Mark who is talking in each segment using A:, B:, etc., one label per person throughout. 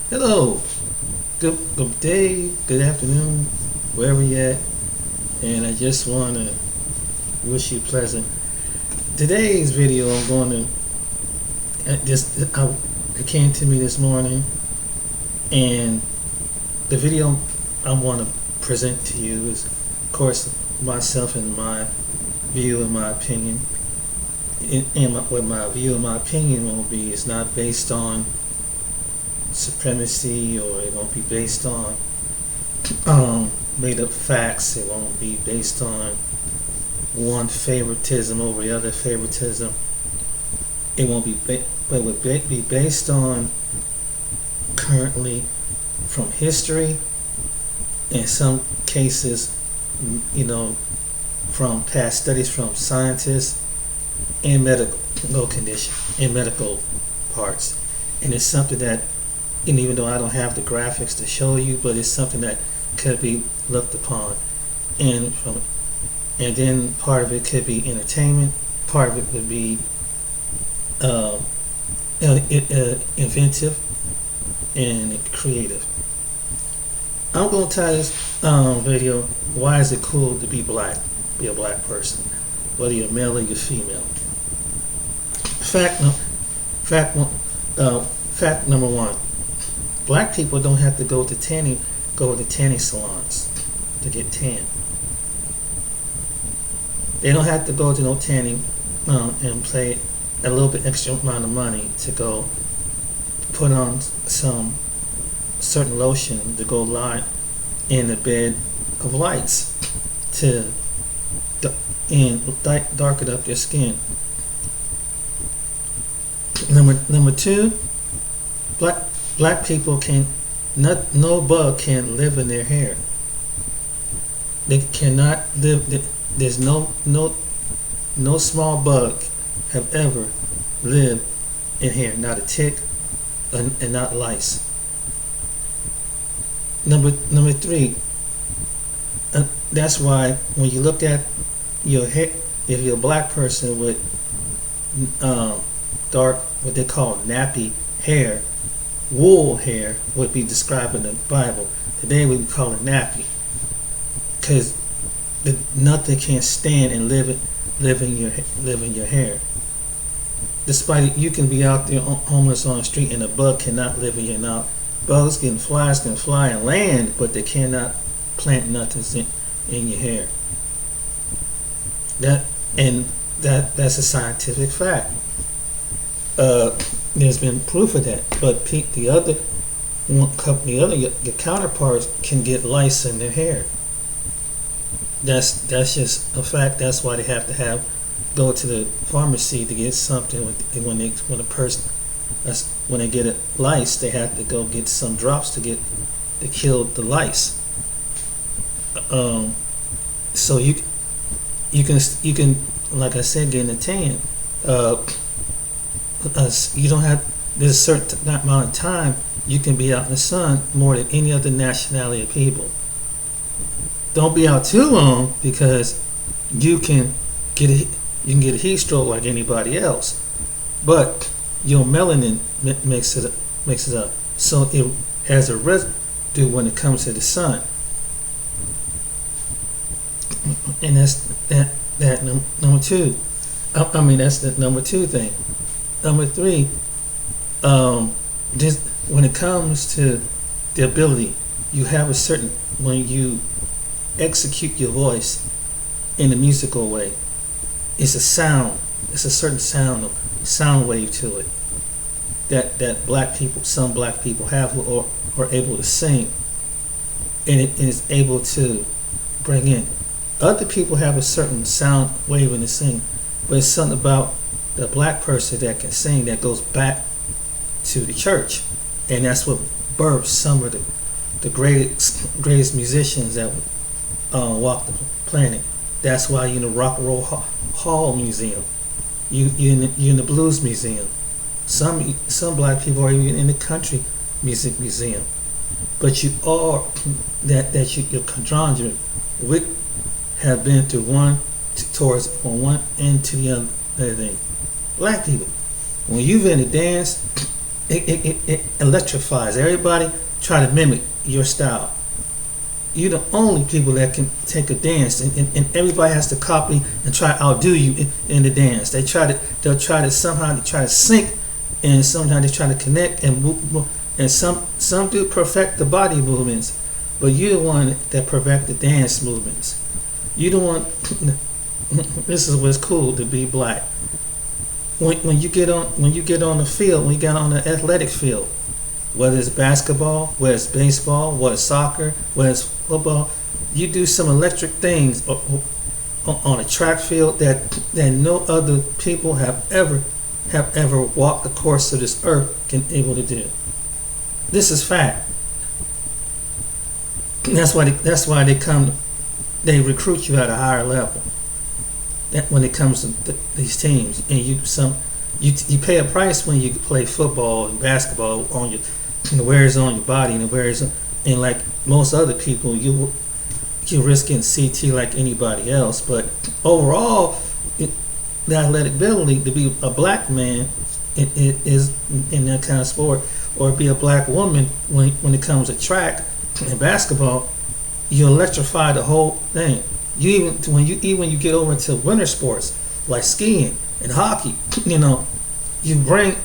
A: Hello, good day, good afternoon, wherever you're at, and I just want to wish you pleasant. Today's video, I'm going it came to me this morning, and the video I want to present to you is, of course, myself and my view and my opinion. What my view and my opinion will be is not based on supremacy, or it won't be based on made up facts. It won't be based on one favoritism over the other favoritism. It won't be but it would be based on currently from history, in some cases, from past studies from scientists and medical condition and medical parts. And it's something that, and even though I don't have the graphics to show you, but it's something that could be looked upon, and then part of it could be entertainment, part of it could be inventive and creative. I'm going to title this video, "Why is it cool to be black? Be a black person, whether you're male or you're female." Fact number one: black people don't have to go to tanning salons to get tan. They don't have to go to no tanning and pay a little bit extra amount of money to go put on some certain lotion to go lie in a bed of lights to darken up their skin. Number two, black people no bug can live in their hair. They cannot live. There's no small bug have ever lived in hair. Not a tick, and not lice. Number three, that's why when you look at your hair, if you're a black person with dark, what they call nappy hair, wool hair would be described in the Bible. Today we would call it nappy, because nothing can stand and live in your hair. Despite it, you can be out there homeless on the street and a bug cannot live in your hair. Now, bugs flies can fly and land, but they cannot plant nothing in your hair. That's a scientific fact. There's been proof of that, but your counterparts can get lice in their hair. That's just a fact. That's why they have to go to the pharmacy to get something when they get a lice. They have to go get some drops to kill the lice. So you can, like I said, get in a tan. You don't have, there's a certain amount of time you can be out in the sun more than any other nationality of people. Don't be out too long, because you can get a heat stroke like anybody else, but your melanin makes it up, so it has a residue when it comes to the sun. And that's that number two. That's the number two thing. Number three, just when it comes to the ability, you have a certain, when you execute your voice in a musical way, it's a sound. It's a certain sound wave to it that some black people have, who are able to sing, and it is able to bring in. Other people have a certain sound wave in the sing, but it's something about the black person that can sing that goes back to the church, and that's what birthed some of the greatest musicians that walk the planet. That's why you're in the Rock and Roll Hall Museum. You're in the Blues Museum. Some black people are even in the Country Music Museum. But you are your conjunction with have been through one from one end to the other thing. Black people, when you've been to dance, it electrifies. Everybody try to mimic your style. You're the only people that can take a dance, and everybody has to copy and try to outdo you in the dance. They'll try to somehow they try to sync, and sometimes they try to connect and move, and some do perfect the body movements, but you're the one that perfect the dance movements. You the one. This is what's cool to be black. When you get on the field, when you get on the athletic field, whether it's basketball, whether it's baseball, whether it's soccer, whether it's football, you do some electric things on a track field that no other people have ever walked the course of this earth can able to do. This is fact. That's why they recruit you at a higher level. When it comes to these teams, and you pay a price when you play football and basketball on your, wears on your body, and it wears, and like most other people, you risk getting CT like anybody else. But overall, the athletic ability to be a black man is in that kind of sport, or be a black woman when it comes to track and basketball, you electrify the whole thing. You when you get over into winter sports like skiing and hockey, you bring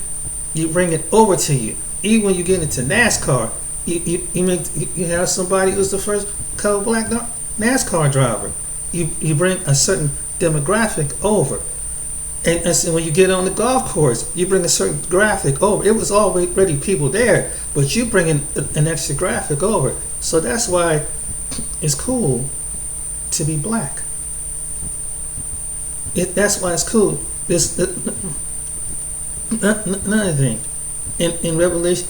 A: it over to you. Even when you get into NASCAR, you have somebody who's the first color black NASCAR driver. You bring a certain demographic over, and so when you get on the golf course, you bring a certain graphic over. It was already people there, but you bring an extra graphic over. So that's why it's cool to be black. That's why it's cool. This another thing in Revelation,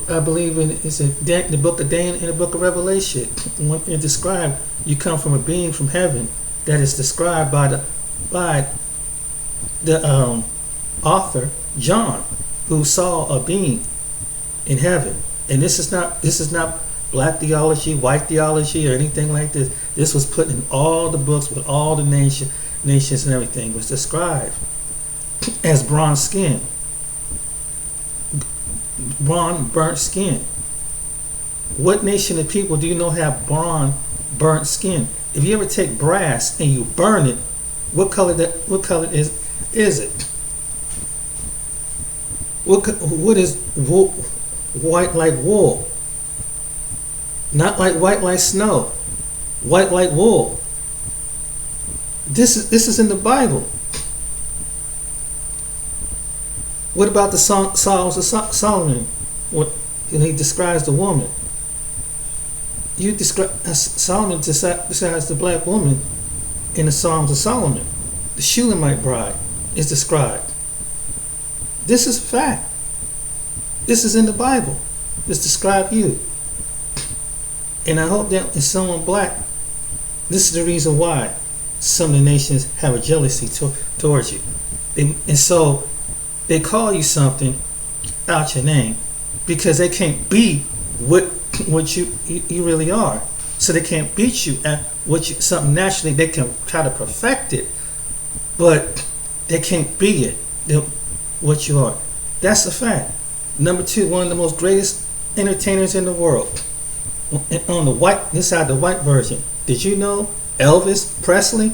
A: I believe it's the book of Daniel and the book of Revelation. When it described, you come from a being from heaven that is described by the author John, who saw a being in heaven. And this is not black theology, white theology, or anything like this. This was put in all the books with all the nations and everything. Was described as bronze skin, bronze burnt skin. What nation of people do you know have bronze burnt skin? If you ever take brass and you burn it, what color is it? What is wool? White like wool. Not like white like snow. White like wool. This is in the Bible. What about the Psalms of Solomon? When he describes the woman. Solomon describes the black woman in the Psalms of Solomon. The Shulamite bride is described. This is fact. This is in the Bible. This describes you. And I hope that in someone black, this is the reason why some of the nations have a jealousy towards you. And so they call you something out your name because they can't be what you really are. So they can't beat you at something naturally. They can try to perfect it, but they can't be what you are. That's a fact. Number two, one of the most greatest entertainers in the world. On this side, the white version. Did you know Elvis Presley?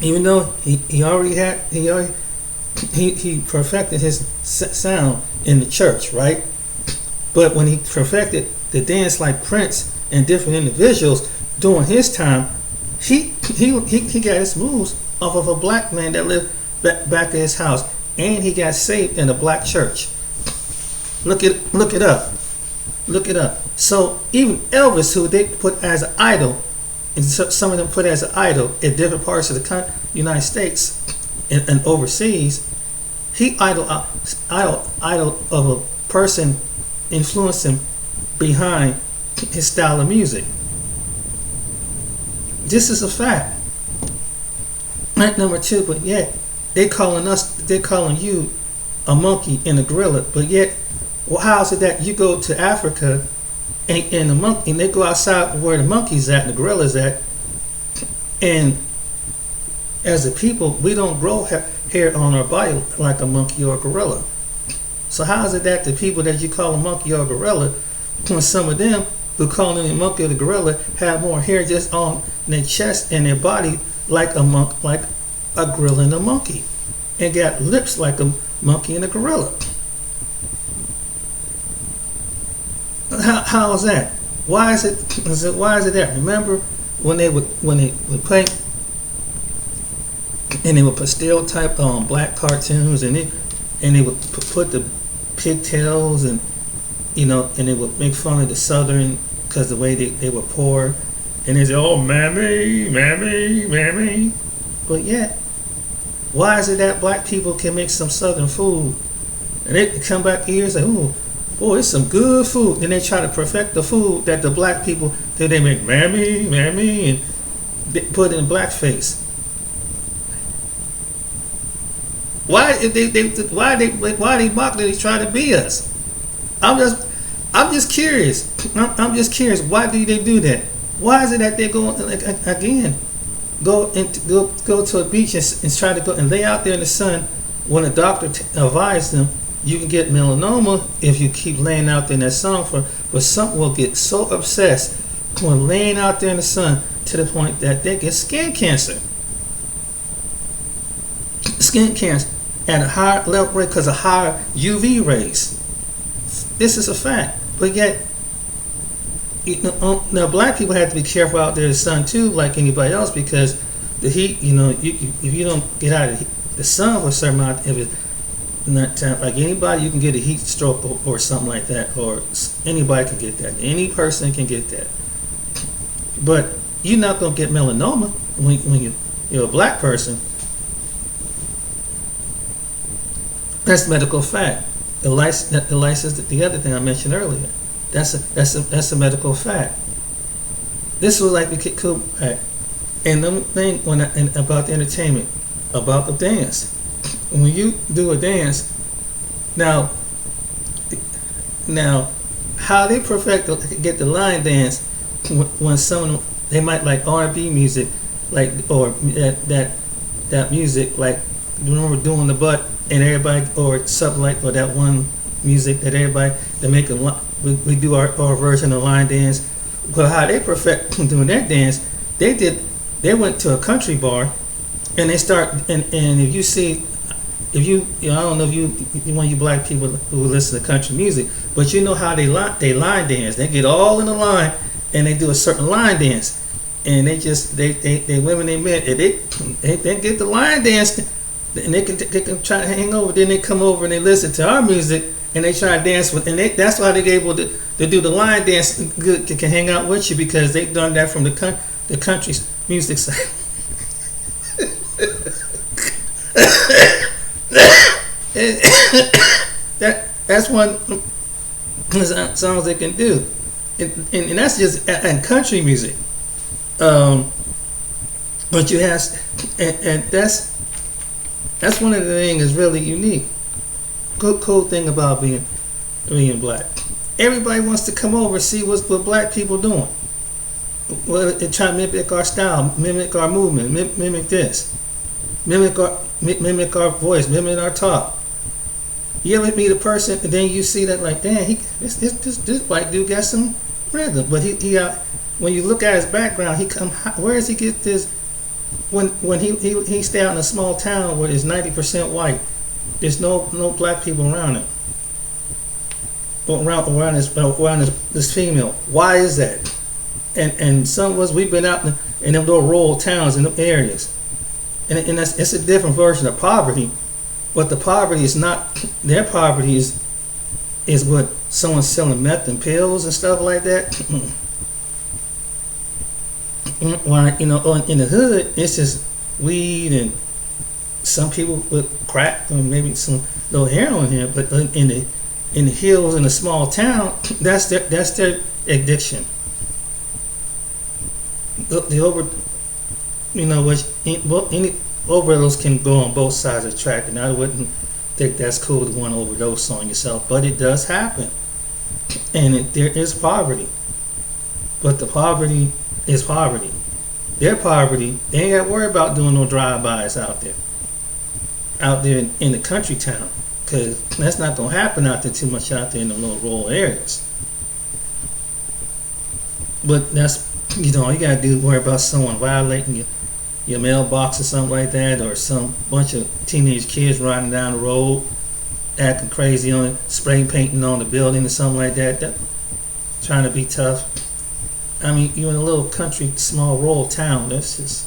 A: Even though he perfected his sound in the church, right? But when he perfected the dance like Prince and different individuals during his time, he got his moves off of a black man that lived back at his house, and he got saved in a black church. Look it up. Look it up. So even Elvis, who they put as an idol, and some of them put as an idol in different parts of the United States and overseas, he idol of a person influenced him behind his style of music. This is a fact. Fact number two, but yet they're calling you a monkey and a gorilla, but yet, well, how is it that you go to Africa and the monkey, and they go outside where the monkey's at and the gorilla's at, and as a people, we don't grow hair on our body like a monkey or a gorilla. So how is it that the people that you call a monkey or a gorilla, when some of them who call them a monkey or the gorilla have more hair just on their chest and their body like like a gorilla and a monkey, and got lips like a monkey and a gorilla? How is that? Why is it? Why is it that? Remember when they would play and they would put stereotype black cartoons, and they would put the pigtails, and and they would make fun of the Southern because the way they were poor, and they say, "Oh, mammy, mammy, mammy," but yet, why is it that black people can make some Southern food, and they come back years and say, "Oh, boy, it's some good food," then they try to perfect the food that the black people that they make, mammy, mammy, and they put in blackface. Why they mockingly try to be us? I'm just curious. I'm just curious. Why do they do that? Why is it that they go again? Go to a beach and try to go and lay out there in the sun when a doctor advised them you can get melanoma if you keep laying out there in that sun but some will get so obsessed when laying out there in the sun to the point that they get skin cancer. Skin cancer at a higher level rate because of higher UV rays. This is a fact. But yet, now black people have to be careful out there in the sun too, like anybody else, because the heat. If you don't get out of the sun for a certain amount, if it's not time, like anybody, you can get a heat stroke or something like that, or anybody can get that. Any person can get that. But you're not gonna get melanoma when you're a black person. That's medical fact. The license, the other thing I mentioned earlier. That's a medical fact. This was like the cool fact. And the thing about the entertainment, about the dance. When you do a dance, now how they get the line dance when someone they might like R&B music, like or that music like when we're doing the butt and everybody or something like or that one music that everybody they make we do our version of line dance. Well, how they perfect doing that dance, they went to a country bar and they start and if you I don't know if you one of you black people who listen to country music, but you know how they line dance. They get all in the line and they do a certain line dance, and they women they men and they get the line dance, and they can try to hang over. Then they come over and they listen to our music and they try to dance with, and that's why they're able to do the line dance good, can hang out with you because they've done that from the country's music side. That's one songs they can do, and that's just and country music. But you have, and that's one of the things that's really unique. Cool thing about being black. Everybody wants to come over and see what black people doing. Well, and try to mimic our style, mimic our movement, mimic this, mimic our voice, mimic our talk. You ever meet a person and then you see that like, damn, this white dude got some rhythm, but he when you look at his background, where does he get this? When he stay out in a small town where there's 90% white, there's no black people around him. Around this female. Why is that? And some of us we've been out in them little rural towns in them areas, and it's a different version of poverty, but the poverty is not their poverty is what someone's selling meth and pills and stuff like that. Well, in the hood it's just weed and some people with crack or maybe some little heroin here, but in the hills in a small town, that's their addiction. The any overdose can go on both sides of the track, and I wouldn't think that's cool to want to overdose on yourself, but it does happen, and there is poverty, but the poverty is poverty. Their poverty, they ain't got to worry about doing no drive-bys out there in the country town, because that's not gonna happen out there too much out there in the little rural areas. But that's, you know, all you gotta do is worry about someone violating your mailbox or something like that, or some bunch of teenage kids riding down the road acting crazy on it, spray painting on the building or something like that, trying to be tough. I mean, you're in a little country, small rural town. That's just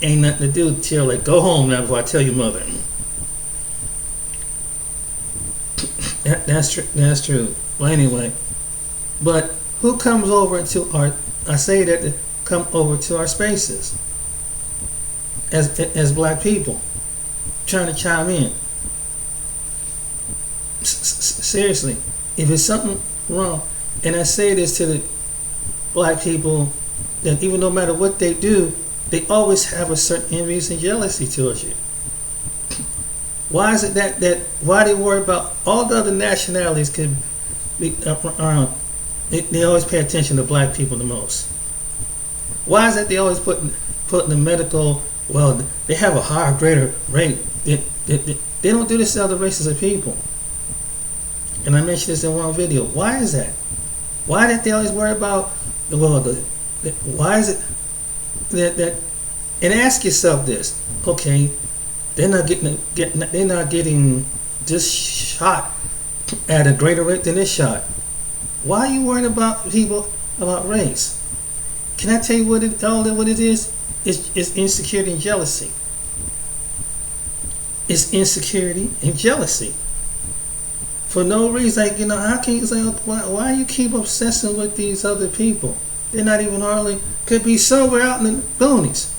A: ain't nothing to do till like go home now before I tell your mother. That's true. That's true. Well, anyway, but who comes over into our? I say that to come over to our spaces as black people, trying to chime in. Seriously, if it's something wrong, and I say this to the black people, that even no matter what they do, they always have a certain envious and jealousy towards you. Why is it that why they worry about all the other nationalities could be around? They always pay attention to black people the most. Why is that they always put the medical? Well, they have a higher, greater rate. They don't do this to other races of people. And I mentioned this in one video. Why is that? Why did they always worry about why is it that? And ask yourself this: okay, they're not getting this shot at a greater rate than this shot. Why are you worrying about people about race? Can I tell you what it is? It's insecurity and jealousy. It's insecurity and jealousy. For no reason, like, you know, how can you say, why you keep obsessing with these other people? They're not even hardly, could be somewhere out in the boonies.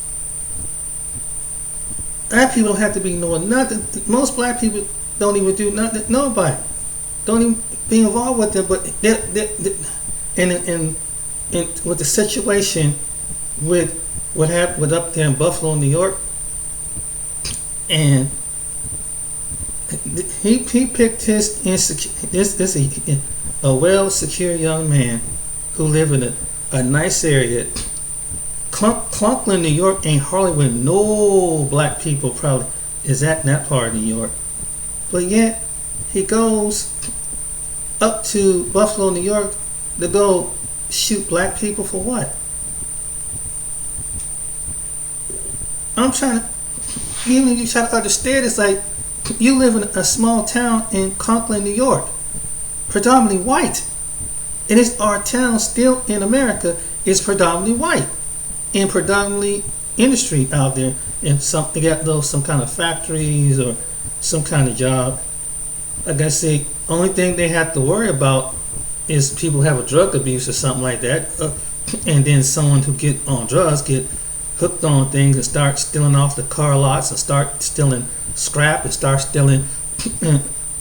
A: Black people don't have to be knowing nothing. Most black people don't even do nothing. Nobody don't even be involved with them. But and with the situation with what happened with up there in Buffalo, New York, and he picked his a well secure young man who lived in a nice area. Clunkland, New York ain't hardly where no black people probably is at in that part of New York. But yet he goes up to Buffalo, New York to go shoot black people for what? I'm trying to, even if you try to understand, it's like you live in a small town in Conklin, New York, predominantly white. And it's our town still in America is predominantly white and predominantly industry out there. And they got those some kind of factories or some kind of job. Like I say, only thing they have to worry about is people have a drug abuse or something like that, and then someone who get on drugs get hooked on things and start stealing off the car lots and start stealing scrap and start stealing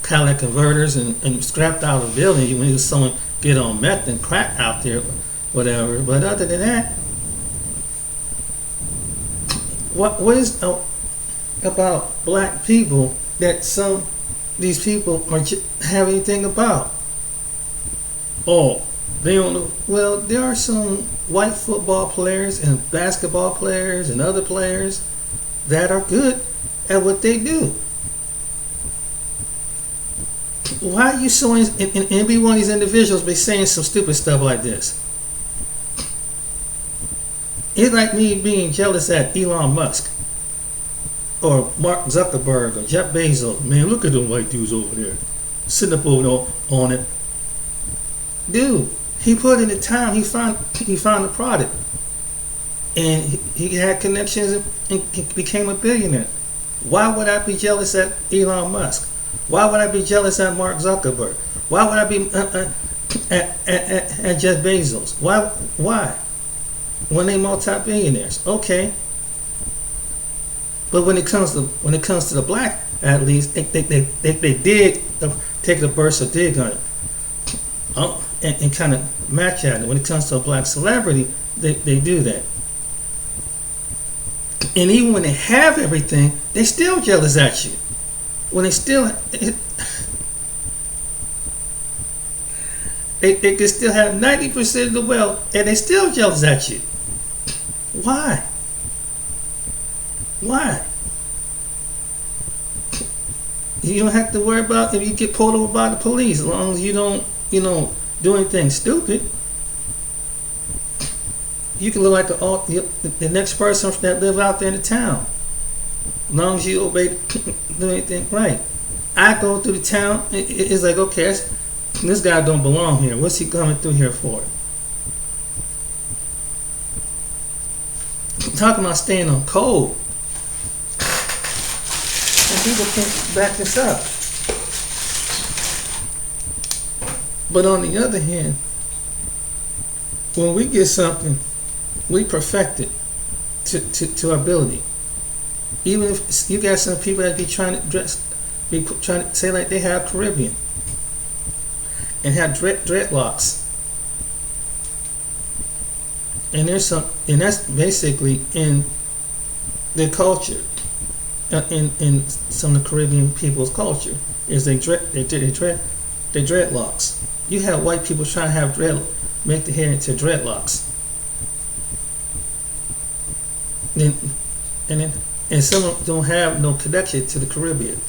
A: catalytic converters and scrapped out of the building when someone get on meth and crack out there, whatever. But other than that, what is about black people that some these people are have anything about? Oh, they don't know. Well, there are some white football players and basketball players and other players that are good at what they do. Why are you so in every one of these individuals be saying some stupid stuff like this? It's like me being jealous at Elon Musk or Mark Zuckerberg or Jeff Bezos. Man, look at them white dudes over there sitting up over on it. Dude, he put in the time. He found the product, and he had connections and became a billionaire. Why would I be jealous at Elon Musk? Why would I be jealous at Mark Zuckerberg? Why would I be at Jeff Bezos? Why? When they multi-billionaires, okay. But when it comes to the black athletes, they did take the burst of dig on it, and kind of match at it. When it comes to a black celebrity, they do that. And even when they have everything, they still jealous at you. When they still they can still have 90% of the wealth, and they still jealous at you. Why? Why? You don't have to worry about if you get pulled over by the police, as long as you don't, do anything stupid. You can look like the next person that live out there in the town, as long as you obey, do anything right. I go through the town. It's like, okay, this guy don't belong here. What's he coming through here for? Talking about staying on code, and people can't back this up. But on the other hand, when we get something, we perfect it to our ability. Even if you got some people that be trying to say like they have Caribbean and have dreadlocks, and that's basically in their culture, in some of the Caribbean people's culture, is they dreadlocks. You have white people trying to have make the hair into dreadlocks. And some of them don't have no connection to the Caribbean.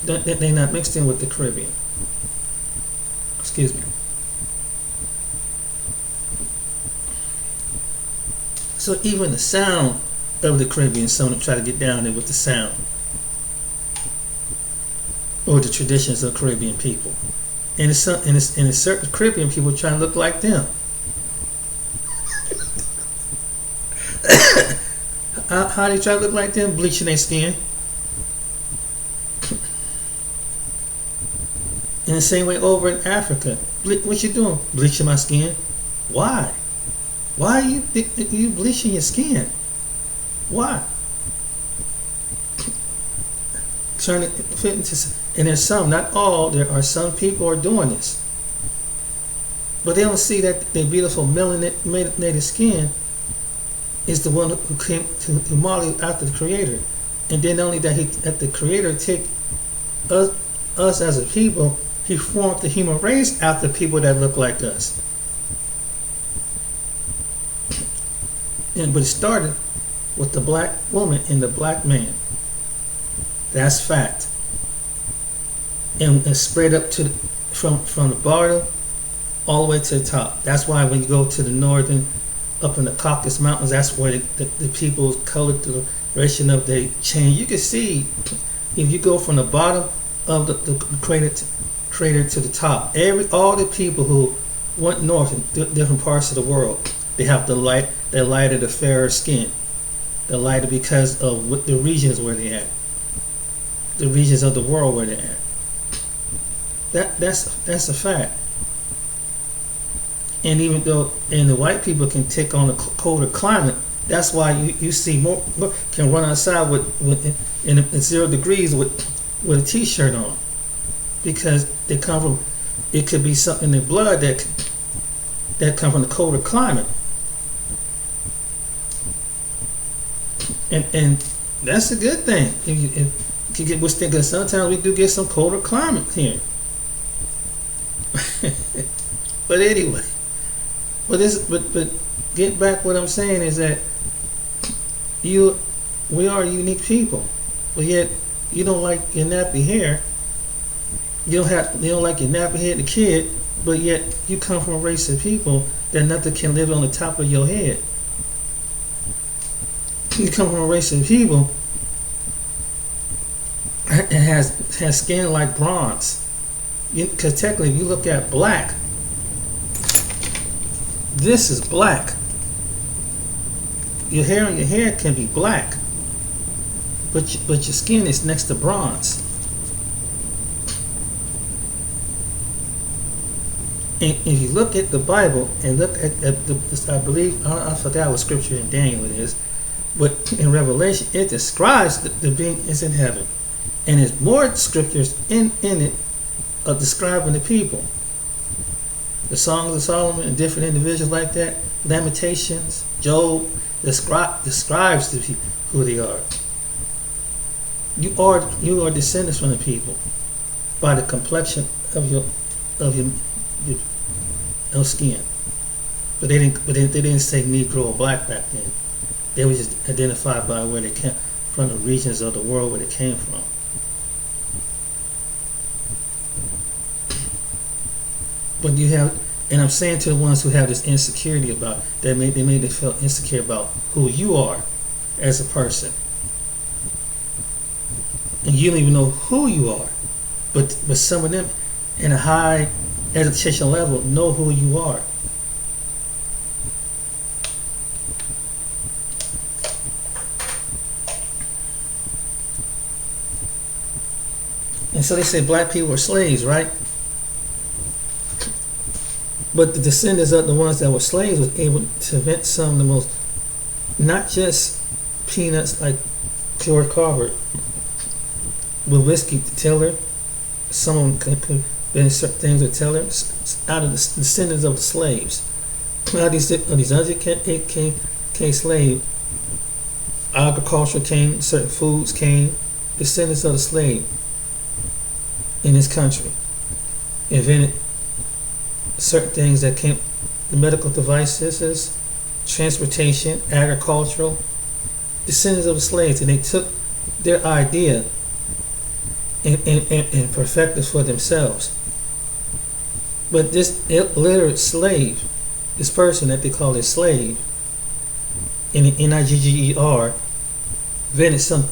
A: They're not mixed in with the Caribbean. Excuse me. So even the sound of the Caribbean, some of them try to get down there with the sound or the traditions of Caribbean people. And it's certain Caribbean people trying to look like them. How they try to look like them? Bleaching their skin. In the same way over in Africa. What you doing? Bleaching my skin? Why? Why are you bleaching your skin? Why? Trying to fit into, and there's some, not all, there are some people who are doing this. But they don't see that their beautiful melanated skin is the one who came to model after the Creator. And then only that the Creator take us as a people, He formed the human race after people that look like us. But it started with the black woman and the black man. That's fact. And it spread up to from the bottom all the way to the top. That's why when you go to the northern, up in the Caucasus Mountains, that's where the people's coloration of they change. You can see if you go from the bottom of the crater to the top. All the people who went north in different parts of the world, they have the lighter, the fairer skin, the lighter because of what the regions where they at, the regions of the world where they're at. That's a fact. And even though the white people can take on a colder climate, that's why you see more can run outside in 0 degrees with a t-shirt on, because they come from, it could be something in their blood that come from the colder climate, and that's a good thing. If you get what's thinking, sometimes we do get some colder climate here. But anyway. But get back, what I'm saying is that we are unique people, but yet you don't like your nappy hair. You don't like your nappy head, the kid, but yet you come from a race of people that nothing can live on the top of your head. You come from a race of people that has skin like bronze. Because technically, if you look at black, this is black. Your hair on your head can be black, but your skin is next to bronze. And if you look at the Bible and look at I believe, I forgot what scripture in Daniel it is, but in Revelation it describes the being is in heaven, and there's more scriptures in it of describing the people. The Songs of Solomon and different individuals like that, Lamentations, Job, describes the people who they are. You are descendants from the people by the complexion of your skin. But they didn't say Negro or black back then. They were just identified by where they came, from the regions of the world where they came from. But you have, and I'm saying to the ones who have this insecurity about that, they made them feel insecure about who you are as a person, and you don't even know who you are, but some of them in a high educational level know who you are. And so they say black people were slaves, right? But the descendants of the ones that were slaves was able to invent some of the most, not just peanuts like George Carver, with whiskey to Taylor. Some of them could invent certain things with Taylor out of the descendants of the slaves. Out of these uneducated slaves, agriculture came, certain foods came, descendants of the slave in this country invented certain things that came, the medical devices, transportation, agricultural, descendants of the slaves, and they took their idea and perfected for themselves. But this illiterate slave, this person that they call a slave, in Niger, invented some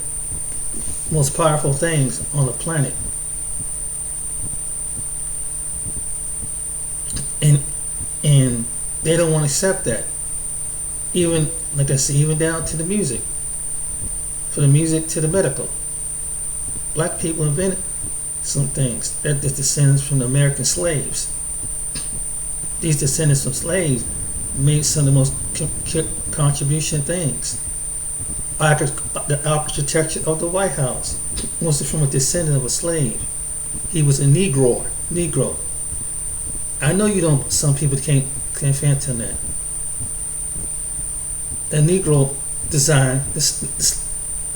A: most powerful things on the planet. And they don't want to accept that. Even, like I said, even down to the music. From the music to the medical. Black people invented some things that the descendants from the American slaves. These descendants from slaves made some of the most contribution things. The architecture of the White House was from a descendant of a slave. He was a Negro. I know you don't. Some people can't fathom that. A Negro designed this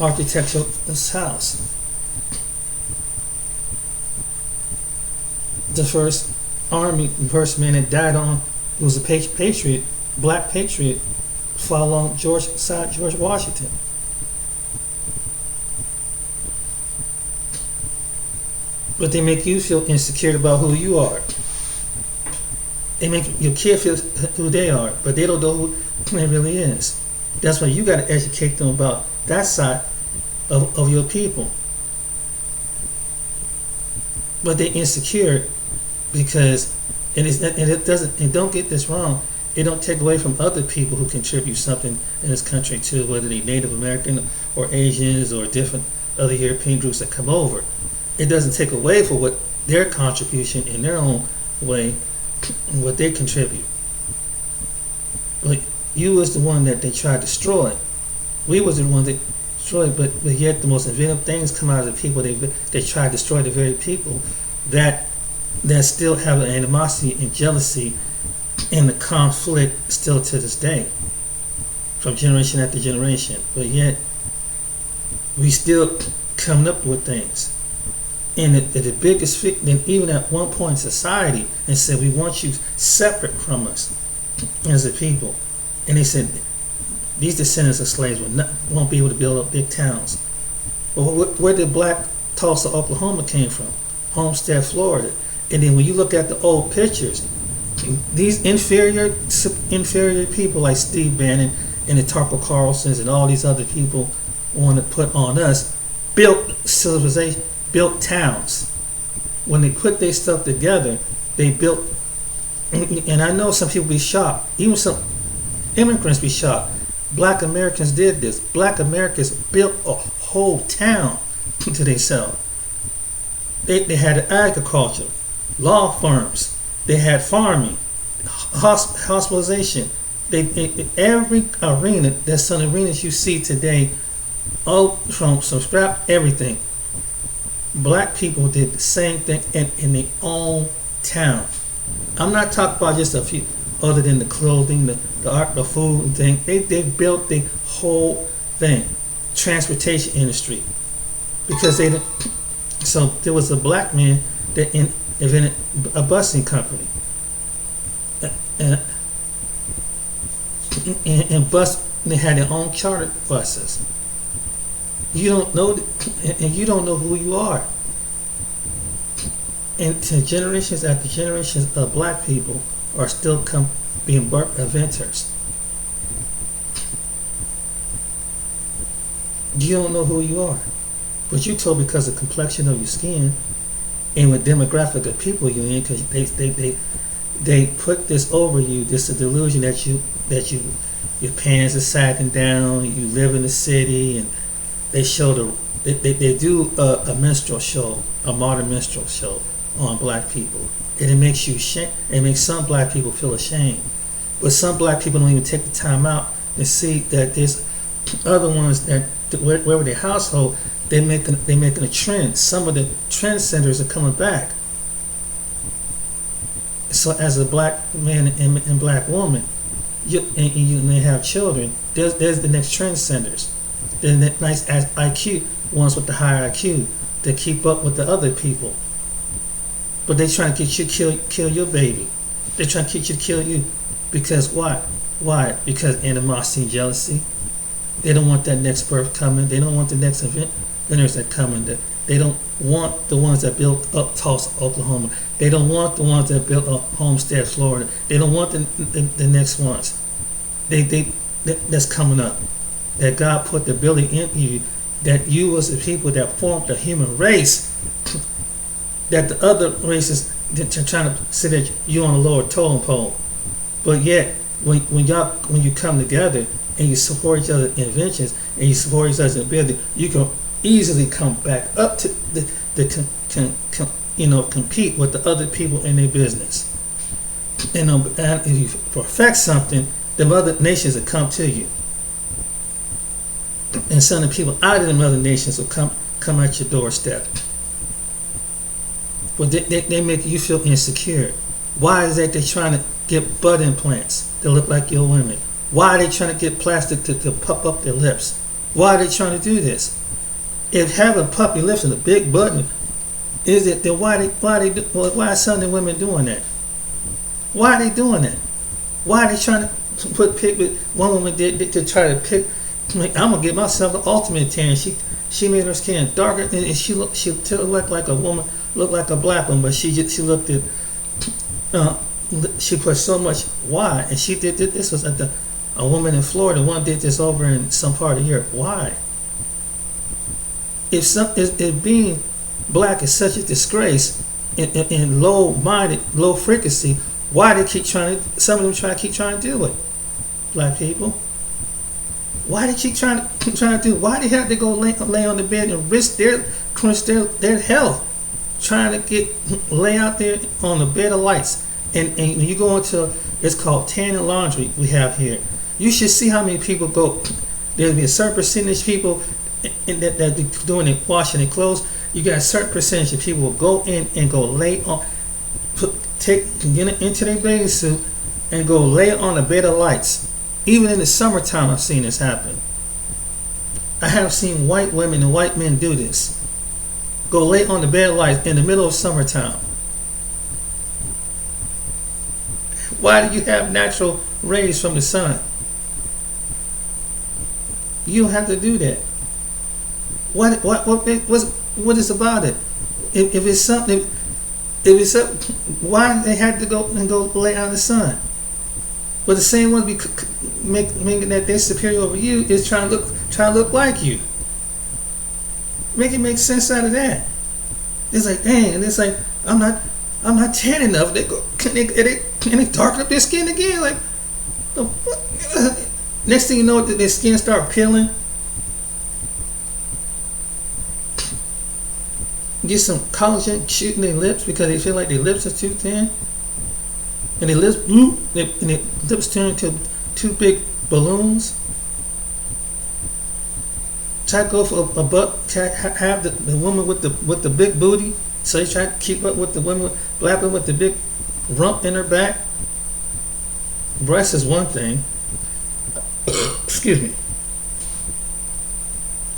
A: architecture of this house. The first man that died on, who was a patriot, black patriot, fought along George Washington. But they make you feel insecure about who you are. They make your kid feel who they are, but they don't know who it really is. That's why you got to educate them about that side of your people. But they're insecure because, and don't get this wrong, it don't take away from other people who contribute something in this country too, whether they Native American or Asians or different other European groups that come over. It doesn't take away from what their contribution in their own way, what they contribute. But you was the one that they tried to destroy. We was the one that destroyed, but yet the most inventive things come out of the people they try to destroy, the very people that still have an animosity and jealousy and the conflict still to this day, from generation after generation. But yet we still coming up with things. And the biggest, then even at one point in society, and said, we want you separate from us as a people. And they said, these descendants of slaves won't be able to build up big towns. Well, where did black Tulsa, Oklahoma came from? Homestead, Florida. And then when you look at the old pictures, these inferior people like Steve Bannon and the Tucker Carlsons and all these other people want to put on us, built civilization, built towns. When they put their stuff together, they built, and I know some people be shocked, even some immigrants be shocked. Black Americans did this. Black Americans built a whole town to themselves. They had agriculture, law firms, they had farming, hospitalization. Every arena, there's some arenas you see today, all from scrap, everything. Black people did the same thing in their own town. I'm not talking about just a few, other than the clothing, the art, the food and thing. They built the whole thing. Transportation industry. Because so there was a black man that invented a busing company. And they had their own chartered buses. You don't know, and you don't know who you are. And to generations after generations of black people are still being birth inventors. You don't know who you are, but you told because of the complexion of your skin and what demographic of people you're in, because they put this over you. This is a delusion that your pants are sagging down. You live in the city, and they show they do a minstrel show, a modern minstrel show on black people, and it makes you shame. It makes some black people feel ashamed, but some black people don't even take the time out and see that there's other ones that wherever their household they're making a trend. Some of the trendsetters are coming back. So as a black man and black woman, you may have children. There's the next trendsetters. Then the nice IQ ones with the higher IQ that keep up with the other people. But they're trying to get you to kill your baby. They're trying to get you to kill you. Because why? Why? Because animosity and jealousy. They don't want that next birth coming. They don't want the next inventors that coming. They don't want the ones that built up Tulsa, Oklahoma. They don't want the ones that built up Homestead, Florida. They don't want the next ones. That's coming up. That God put the ability in you, that you was the people that formed the human race, that the other races they're trying to say that you on the lower totem pole. But yet, when you come together and you support each other's inventions and you support each other's ability, you can easily come back up to compete with the other people in their business. And if you perfect something, the other nations will come to you. And some of the people out of the other nations will come at your doorstep. But they make you feel insecure. Why is that they're trying to get butt implants that look like your women? Why are they trying to get plastic to puff up their lips? Why are they trying to do this? If having puppy lips and a big butt is it, then why are some of the women doing that? Why are they doing that? Why are they trying to pick with one woman did to try to pick? I'm gonna get myself an ultimate tan. She made her skin darker and she looked like a woman, looked like a black one, but she looked at she put so much why, and she did this was at a woman in Florida. One did this over in some part of Europe. Why? If being black is such a disgrace and low-minded, low frequency, why they keep trying to? Some of them keep trying to do it. Black people. Why they keep trying to do? Why they have to go lay on the bed and risk their health, trying to lay out there on the bed of lights? And when you go into, it's called tan and laundry we have here. You should see how many people go. There'll be a certain percentage of people that be doing it, washing their clothes. You got a certain percentage of people will go in and go lay on, get into their bathing suit and go lay on a bed of lights. Even in the summertime, I've seen this happen. I have seen white women and white men do this. Go lay on the bed of lights in the middle of summertime. Why do you have natural rays from the sun? You don't have to do that. What is about it? If it's something, why they had to go lay out in the sun? But the same one making that they're superior over you is trying to look like you. Make it make sense out of that. It's like, dang, and it's like I'm not tan enough. They go and they darken up their skin again. Like, next thing you know, their skin start peeling. Get some collagen shooting their lips because they feel like their lips are too thin, and their lips and their lips turn into two big balloons. Try to go for a butt. Try to have the woman with the big booty. So they try to keep up with the women, black women with the big rump in her back. Breast is one thing. Excuse me.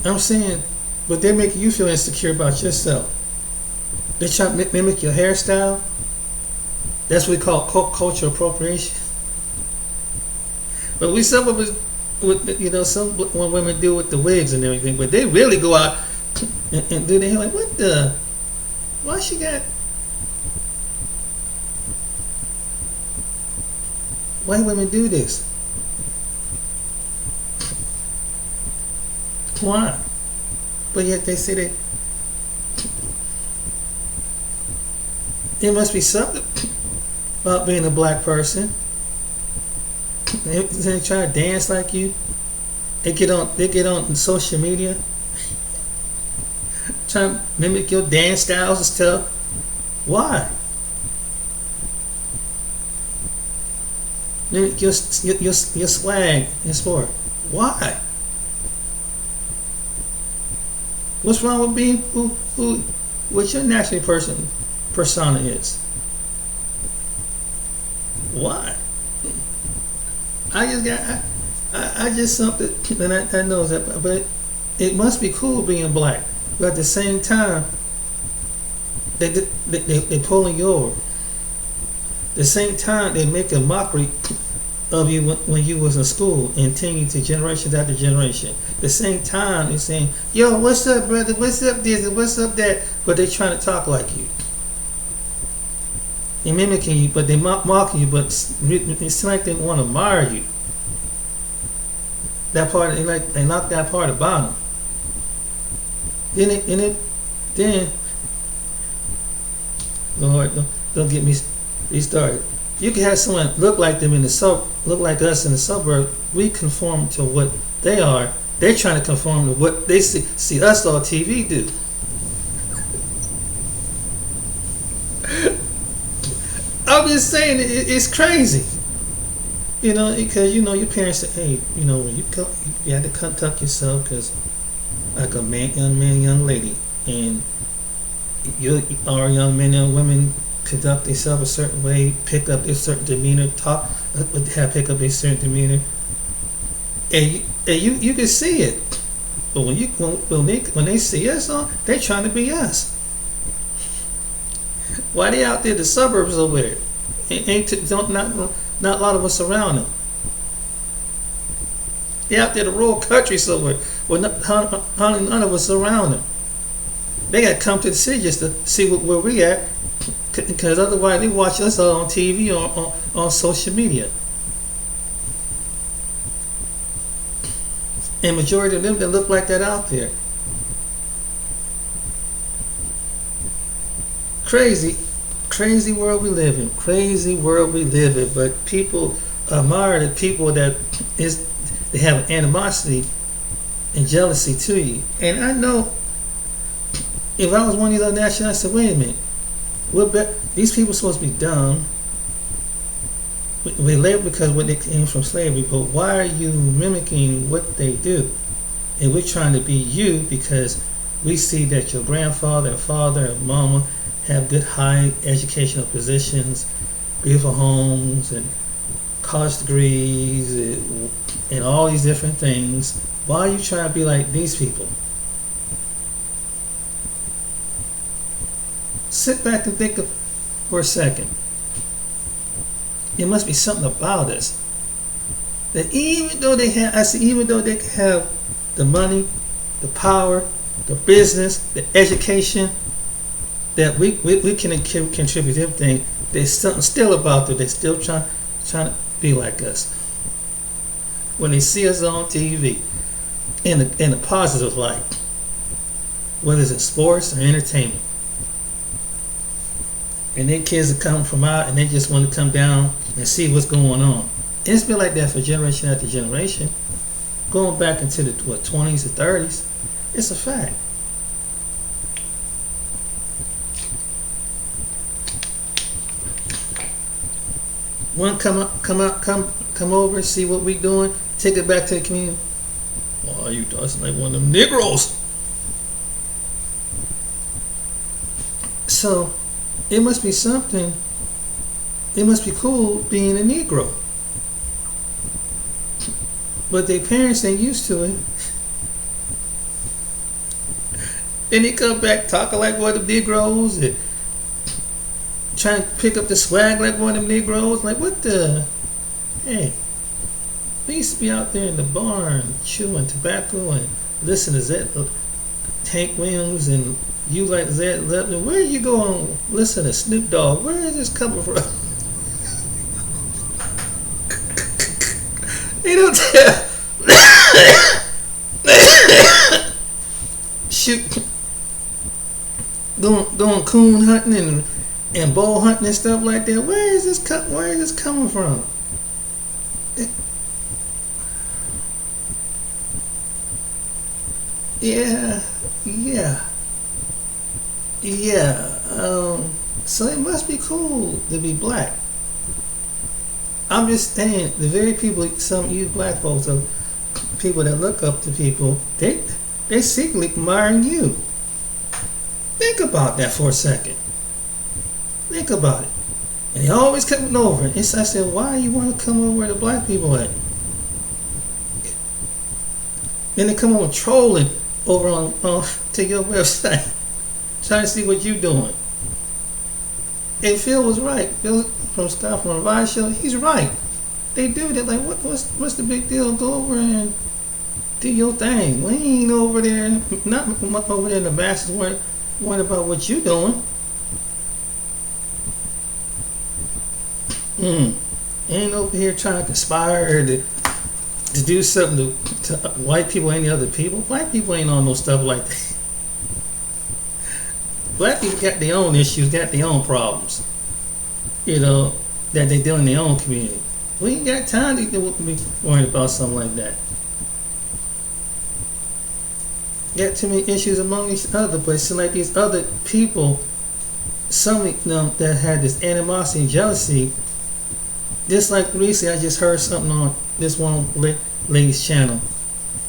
A: I'm saying, but they're making you feel insecure about yourself. They try to mimic your hairstyle. That's what we call cultural appropriation. But some of us with some when women do with the wigs and everything, but they really go out and do their hair like what the why she got why women do this? Why? But yet they say that it must be something about being a black person. They try to dance like you. They get on social media, trying to mimic your dance styles and stuff. Why? Mimic your swag and sport. Why? What's wrong with being who what your natural persona is? Why? I just something, and I know that, but it must be cool being black. But at the same time, they pulling you over. At the same time, they make a mockery of you when you was in school and continue to generation after generation. At the same time, they're saying, "Yo, what's up, brother? What's up, this? And what's up, that?" But they trying to talk like you. They mimicking you, but they mocking you. But it's like they want to admire you. That part, they knock that part about them. Then, Lord, don't get me started. You can have someone look like them look like us in the suburb. We conform to what they are. They're trying to conform to what they see us on TV do. I'm just saying it's crazy. Because your parents say, hey, when you had to tuck yourself because like a young lady, and our young men and women conduct themselves a certain way, pick up a certain demeanor, pick up a certain demeanor, and you can see it. But when they see us on, they trying to be us. Why they out there in the suburbs over there? Not a lot of us around them. They out there in the rural country somewhere. Well, none of us around them. They got to come to the city just to see where we at, because otherwise they watch us on TV or on social media. And majority of them that look like that out there. Crazy world we live in. Crazy world we live in. But people admire the people that they have animosity and jealousy to you. And I know if I was one of these other nationalities, I said, wait a minute, these people are supposed to be dumb. We label because when they came from slavery, but why are you mimicking what they do? And we're trying to be you because we see that your grandfather and father and mama have good high educational positions, beautiful homes and college degrees and all these different things. Why are you trying to be like these people? Sit back and think for a second. It must be something about us that even though they have the money, the power, the business, the education, that we can contribute everything. There's something still about them. They're still trying to be like us. When they see us on TV, in a positive light, whether it's in sports or entertainment, and their kids are coming from out and they just want to come down and see what's going on. And it's been like that for generation after generation, going back into the 20s or 30s. It's a fact. One come over, see what we doing, take it back to the community. Why you talking like one of them Negroes? So it must be something. It must be cool being a Negro. But their parents ain't used to it. Then they come back talking like one of them Negroes and trying to pick up the swag like one of them Negroes. Like, what the? Hey. We used to be out there in the barn chewing tobacco and listening to Zed, Hank Williams and you like Zed Lebanon. Where you going? Listen to Snoop Dogg. Where is this coming from? You don't tell. Shoot, going coon hunting and bow hunting and stuff like that. Where is this coming from? Yeah, yeah, yeah. So it must be cool to be black. I'm just saying, the very people, some of you black folks, are people that look up to people, they secretly admiring you. Think about that for a second. Think about it. And they always coming over. And so I said, why you want to come over where the black people at? Then they come on trolling over on to your website, trying to see what you doing. And Phil was right. Phil from Scott from Revive Show, he's right. They do that. Like, what's the big deal? Go over and do your thing. We ain't over there, not over there in the masses worrying about what you doing. Ain't over here trying to conspire to do something to white people or any other people. Black people ain't on no stuff like that. Black people got their own issues, got their own problems, that they deal in their own community. We ain't got time to be worried about something like that. Got too many issues among each other, but it's like these other people, some of them that had this animosity and jealousy. Just like recently, I just heard something on this one lady's channel,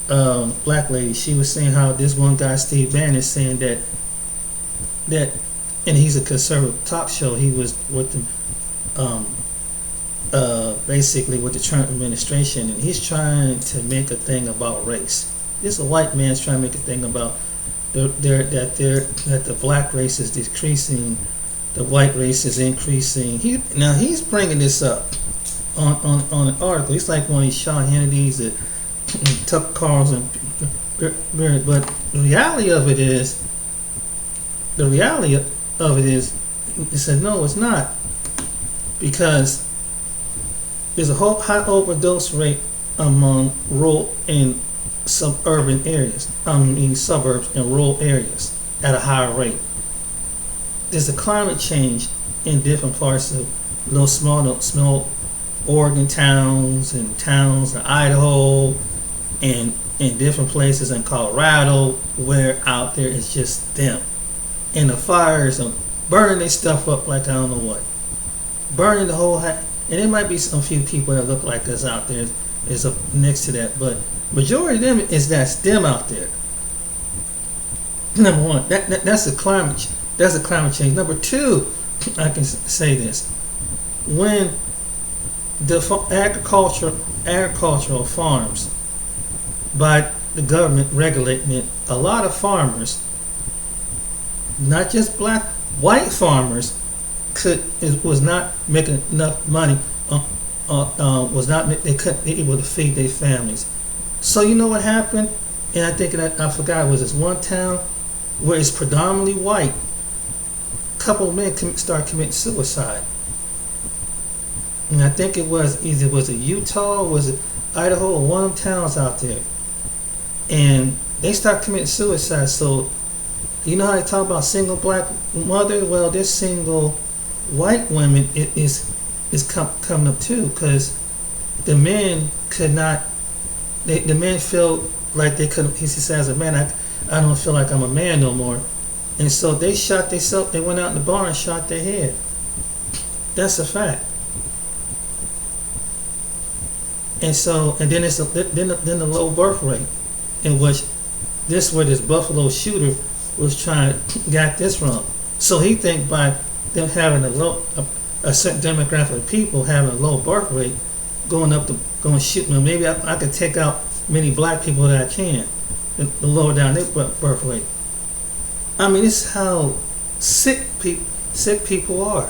A: black lady. She was saying how this one guy, Steve Bannon, is saying that, and he's a conservative talk show. He was with the, basically with the Trump administration, and he's trying to make a thing about race. This a white man's trying to make a thing about that the black race is decreasing, the white race is increasing. He's bringing this up on an article. He's like one of these Sean Hannity's and Tucker Carlson, but the reality of it is, it said no, it's not, because there's a whole high overdose rate among rural and suburban areas. Suburbs and rural areas at a higher rate. There's a climate change in different parts of those small Oregon towns in Idaho and in different places in Colorado, where out there it's just them. And the fires are burning their stuff up like I don't know what. Burning the whole and there might be some few people that look like us out there is up next to that, but majority of them that's them out there. Number one, that's a climate change. Number two, I can say this: when the agricultural farms by the government regulating it, a lot of farmers, not just black, white farmers, was not making enough money. They couldn't be able to feed their families. So you know what happened? And I forgot, it was this one town where it's predominantly white. A couple of men started committing suicide. And I think it was either Utah or was it Idaho or one of them towns out there. And they started committing suicide. So you know how they talk about single black mother? Well, this single white women is coming up too, because the men could not. The men felt like they couldn't. He says, as a man, I don't feel like I'm a man no more. And so they shot themselves. They went out in the bar and shot their head. That's a fact. And so, and then then the low birth rate, in which where this Buffalo shooter was got this from. So he think by them having a certain demographic of people having a low birth rate, going shooting them. Maybe I could take out many black people that I can, the lower down their birth rate. I mean, it's how sick people are.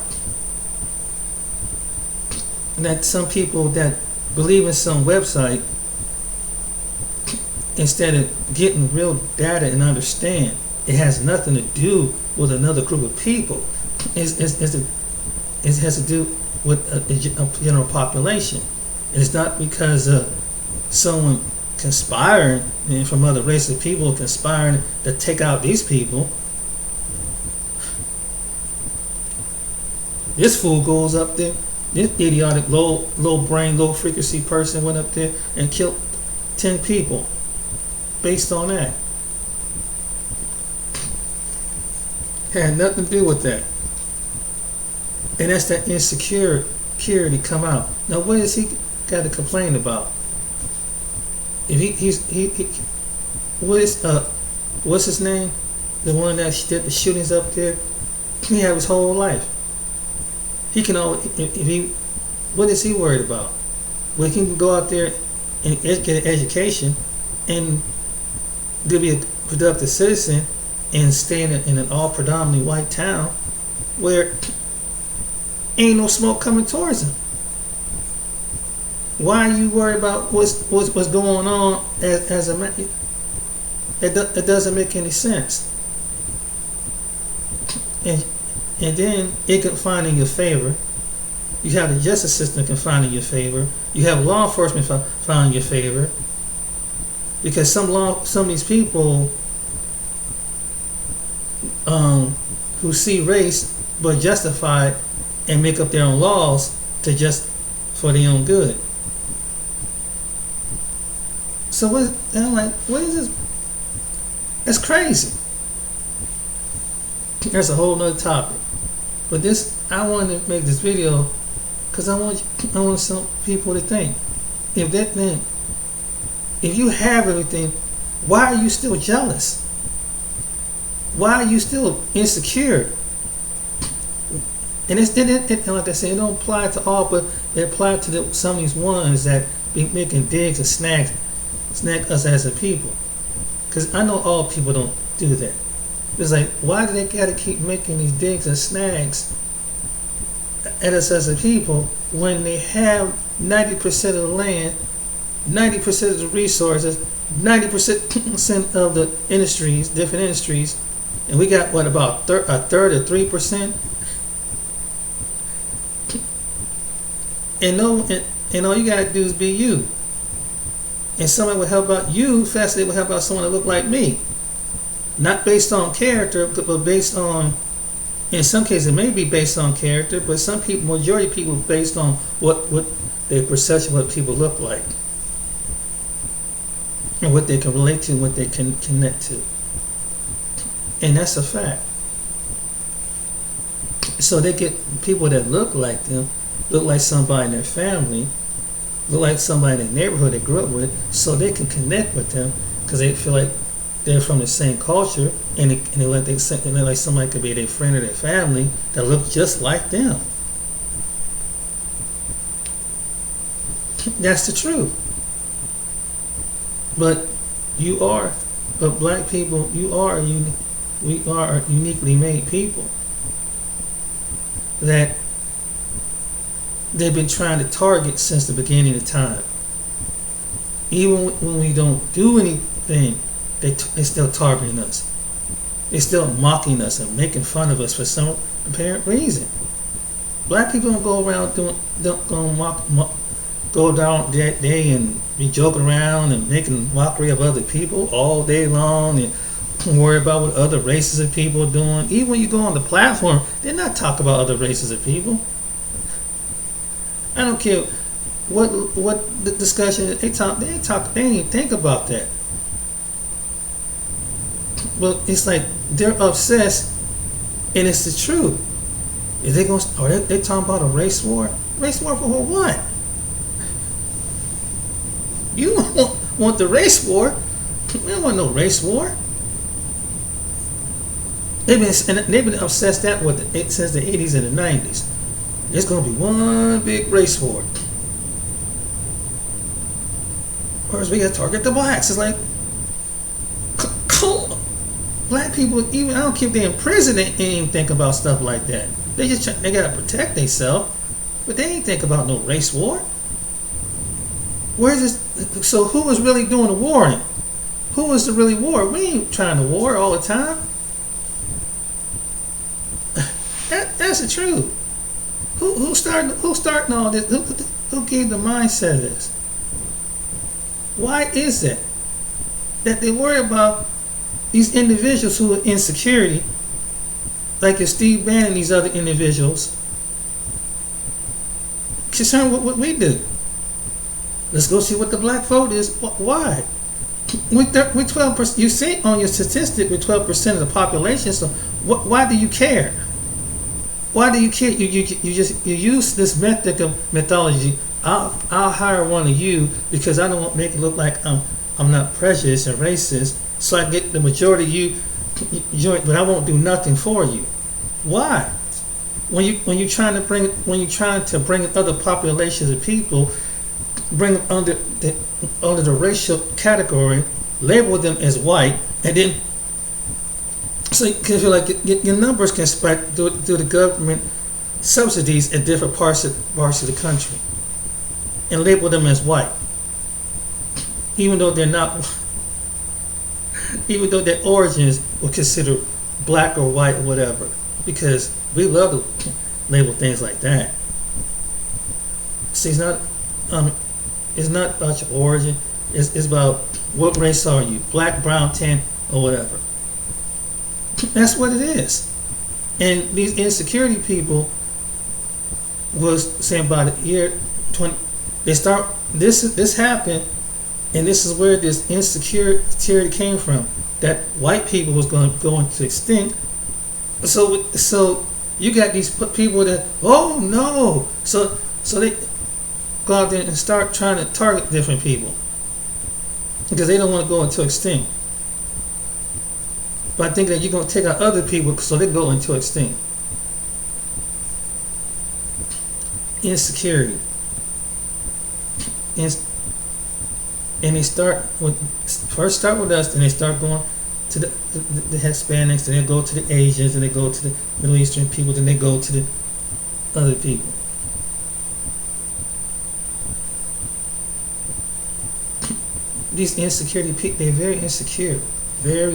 A: And that some people that believe in some website instead of getting real data and understand it has nothing to do with another group of people. It has to do with a general population. And it's not because of someone conspiring and from other races of people conspiring to take out these people. This fool goes up there, this idiotic low brain, low frequency person went up there and killed 10 people based on that. Had nothing to do with that. And that's that insecurity come out. Now what has he got to complain about? If what's his name? The one that did the shootings up there? He had his whole life. He can always, what is he worried about? Well, he can go out there and get an education and be a productive citizen and stay in an all predominantly white town where ain't no smoke coming towards him. Why are you worried about what's going on as a man? It doesn't make any sense. And then it can find in your favor. You have the justice system can find in your favor. You have law enforcement find in your favor. Because some of these people who see race but justify it and make up their own laws to just for their own good. So I'm like, what is this? That's crazy. That's a whole nother topic. But I wanted to make this video because I want some people to think. If you have everything, why are you still jealous? Why are you still insecure? And like I said, it don't apply to all, but it applies to some of these ones that be making digs and snag us as a people. Because I know all people don't do that. It's like, why do they gotta keep making these digs and snags at us as a people when they have 90% of the land, 90% of the resources, 90% of the industries, different industries, and we got what, about a third or 3%? And all you gotta do is be you. And someone will help out you faster than they will help out someone that look like me. Not based on character, but based on, in some cases it may be based on character, but some people, majority of people, based on what their perception of what people look like. And what they can relate to, what they can connect to. And that's a fact. So they get people that look like them, look like somebody in their family, look like somebody in their neighborhood they grew up with, so they can connect with them because they feel like they're from the same culture, and they're like somebody could be their friend or their family that look just like them. That's the truth. But black people, we are uniquely made people that they've been trying to target since the beginning of time. Even when we don't do anything, they're still targeting us. They're still mocking us and making fun of us for some apparent reason. Black people don't go around go down that day and be joking around and making mockery of other people all day long and worry about what other races of people are doing. Even when you go on the platform, they're not talking about other races of people. I don't care what the discussion they ain't even think about that. But it's like they're obsessed, and it's the truth. Is they talking about a race war? Race war for what? You want the race war? We don't want no race war. They've been obsessed that with it since the 80s and the 90s. It's gonna be one big race war. Whereas we gotta target the blacks. It's like, black people, even I don't care if they're in prison, they ain't even think about stuff like that. They gotta protect themselves, but they ain't think about no race war. Where's this? So who was really doing the warring? Who was the really war? We ain't trying to war all the time. That's the truth. Who starting all this? Who gave the mindset of this? Why is it that they worry about these individuals who are insecurity, like your Steve Bannon and these other individuals, concerned with what we do? Let's go see what the black vote is. Why? With 12%, you see on your statistic with 12% of the population. So why do you care? Why do you care? You use this method of mythology. I'll hire one of you because I don't want to make it look like I'm not prejudiced and racist. So I get the majority of you, but I won't do nothing for you. Why? When you're trying to bring other populations of people, bring them under the racial category, label them as white, and then so because you're like your numbers can spike through the government subsidies in different parts of the country, and label them as white, even though they're not, even though their origins were considered black or white or whatever, because we love to label things like that. See, it's not about your origin. It's about what race are you, black, brown, tan, or whatever. That's what it is. And these insecurity people was saying about the year 20. They start this happened, and this is where this insecurity came from. That white people was going to go into extinct. So you got these people that no. So they go out there and start trying to target different people because they don't want to go into extinct. But I think that you're going to take out other people so they go into extinct. Insecurity. And they start with us, then they start going to the Hispanics, then they go to the Asians, then they go to the Middle Eastern people, then they go to the other people. These insecurity people, they're very insecure. They're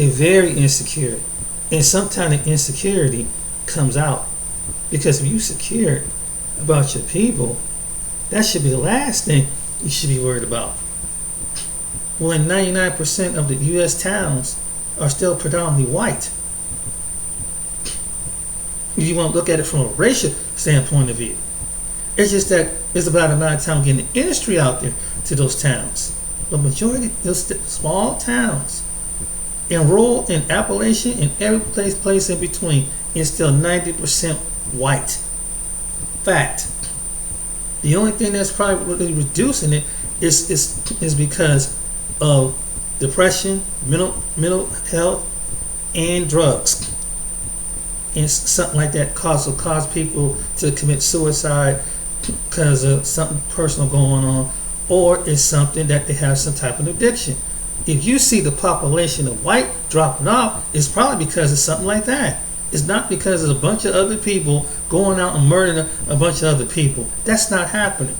A: very insecure. And sometimes the insecurity comes out. Because if you're secure about your people, that should be the last thing you should be worried about. When 99% of the U.S. towns are still predominantly white. If you want to look at it from a racial standpoint of view. It's just that it's about a matter of time getting the industry out there to those towns. The majority of those small towns, in rural, in Appalachian, in every place in between, is still 90% white. Fact. The only thing that's probably really reducing it is because of depression, mental health, and drugs. And something like that will cause people to commit suicide because of something personal going on, or it's something that they have some type of addiction. If you see the population of white dropping off, it's probably because of something like that. It's not because of a bunch of other people going out and murdering a bunch of other people. That's not happening.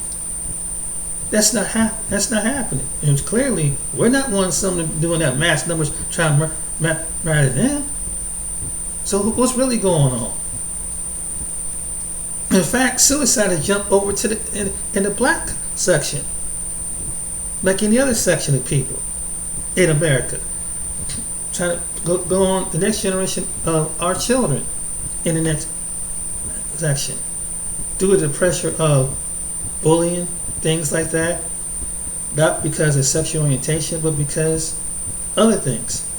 A: That's not happening. And clearly, we're not wanting someone doing that mass numbers trying to murder them. So what's really going on? In fact, suicide has jumped over to in the black section, like in the other section of people in America, trying to go on the next generation of our children in the next section, due to the pressure of bullying, things like that, not because of sexual orientation, but because other things.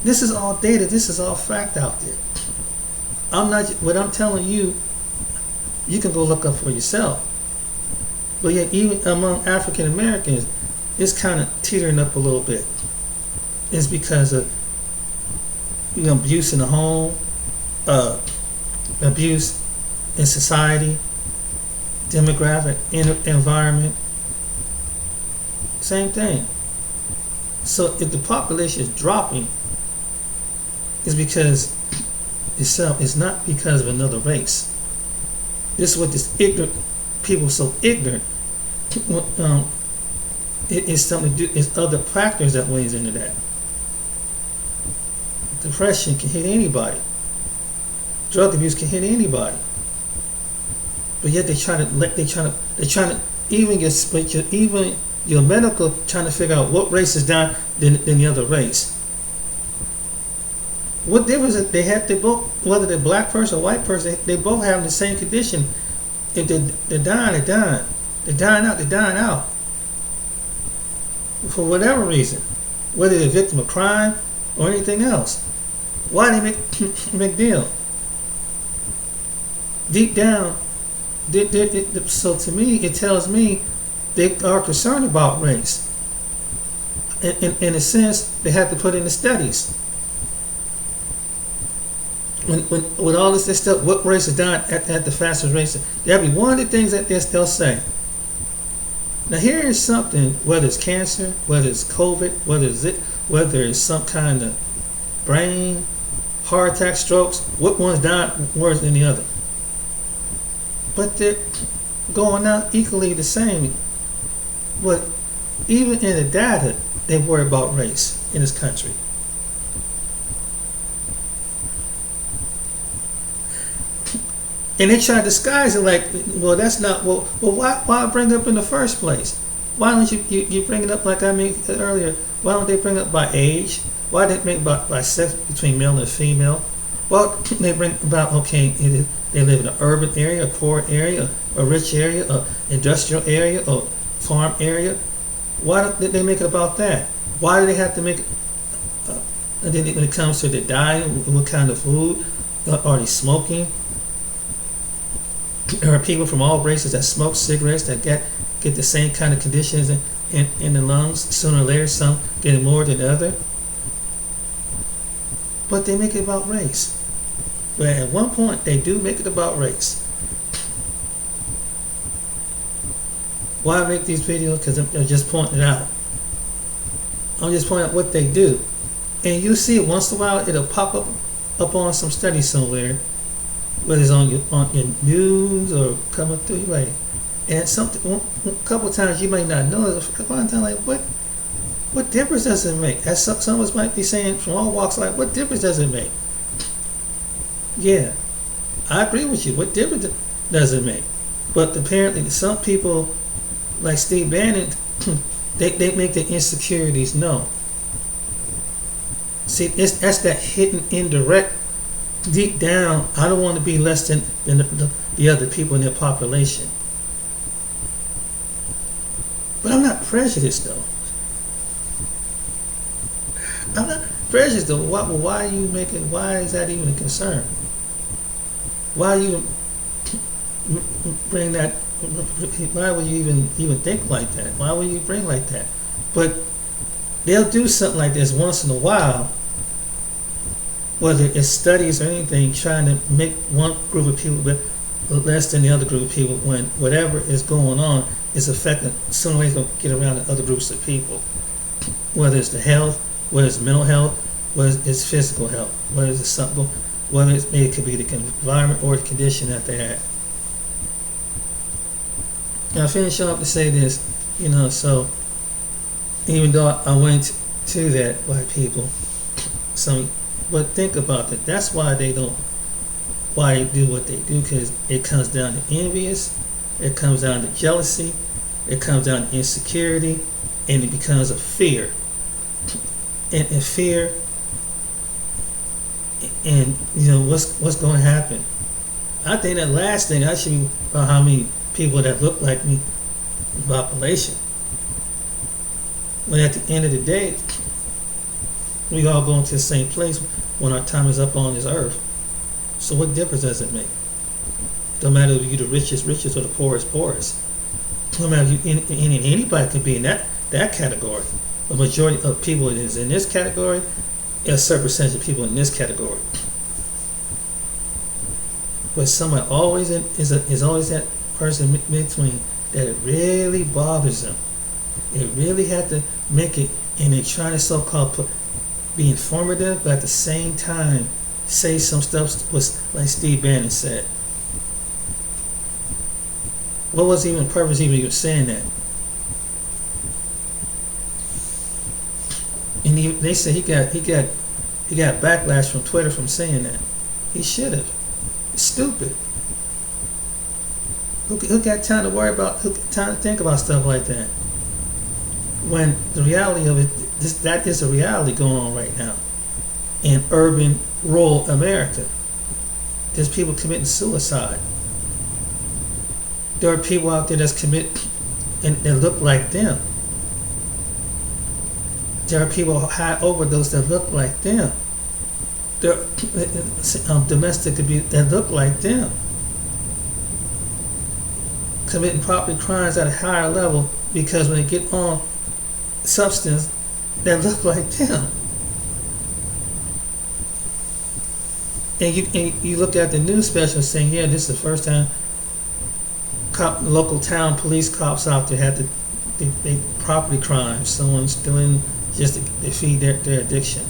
A: This is all data. This is all fact out there. What I'm telling you, you can go look up for yourself. But yet, even among African Americans, it's kind of teetering up a little bit. It's because of abuse in the home, abuse in society, demographic environment. Same thing. So if the population is dropping, it's because it's not because of another race. This is what this ignorant people so ignorant. It's something to do. It's other factors that weighs into that. Depression can hit anybody. Drug abuse can hit anybody. But yet they're trying to even your medical trying to figure out what race is down than the other race. What difference they have? They both, whether they're black person or white person, they both have the same condition. If they're dying, they're dying. They're dying out. For whatever reason, whether they're a victim of crime or anything else. Why they make a big deal? Deep down, so to me, it tells me they are concerned about race. In a sense, they have to put in the studies. When with all this stuff, what race is down at the fastest rate? That'll be one of the things that they'll say. Now here is something, whether it's cancer, whether it's COVID, whether it's some kind of brain, heart attack, strokes, what one's dying worse than the other. But they're going out equally the same. But even in the data, they worry about race in this country. And they try to disguise it like, well, that's not, well why bring it up in the first place? Why don't you bring it up like I made earlier? Why don't they bring it up by age? Why did they bring it up by sex between male and female? Well, they bring about, okay, they live in an urban area, a poor area, a rich area, a industrial area, a farm area. Why don't they make it about that? Why do they have to make it, and then when it comes to the diet, what kind of food are they smoking? There are people from all races that smoke cigarettes that get the same kind of conditions in the lungs. Sooner or later, some get more than other. But they make it about race. But at one point, they do make it about race. Why I make these videos? Because I'm just pointing it out. I'm just pointing out what they do. And you see it once in a while, it'll pop up on some study somewhere, whether it's on your news or come up through, like, and something a couple of times you might not know. One time, like, what difference does it make? As some of us might be saying from all walks, like, what difference does it make? Yeah, I agree with you. What difference does it make? But apparently, some people, like Steve Bannon, they make their insecurities known. See, that's that hidden, indirect. Deep down, I don't want to be less than the other people in their population. But I'm not prejudiced, though. I'm not prejudiced, though. Why are you making? Why is that even a concern? Why you bring that? Why would you even think like that? Why would you bring like that? But they'll do something like this once in a while. Whether it's studies or anything, trying to make one group of people less than the other group of people, when whatever is going on is affecting, some way it's going to get around to other groups of people. Whether it's the health, whether it's mental health, whether it's physical health, whether it's something, whether it could be the environment or the condition that they're at. Now I finish up to say this, so even though I went to that black people, but think about that. That's why they do what they do, because it comes down to envious, it comes down to jealousy, it comes down to insecurity, and it becomes a fear. And fear, and what's going to happen. I think that last thing I should be about how many people that look like me in the population. When at the end of the day, we all go into the same place when our time is up on this earth. So what difference does it make? Don't matter if you're the richest or the poorest. No matter if anybody can be in that category. The majority of people is in this category, and a certain percentage of people in this category. But someone always is always that person between that it really bothers them. They really have to make it, and they're trying to so-called be informative, but at the same time say some stuff was like Steve Bannon said. What was even the purpose of even saying that? And they say he got backlash from Twitter from saying that. He should have. It's stupid. Who got time to worry about? Who got time to think about stuff like that? When the reality of it, that is a reality going on right now in urban, rural America. There's people committing suicide. There are people out there that's commit and that look like them. There are people high overdose that look like them. There are domestic abuse that look like them. Committing property crimes at a higher level because when they get on substance that look like them. And you look at the news special saying, yeah, this is the first time local town police cops out there had they property crimes. Someone's doing just to feed their addiction.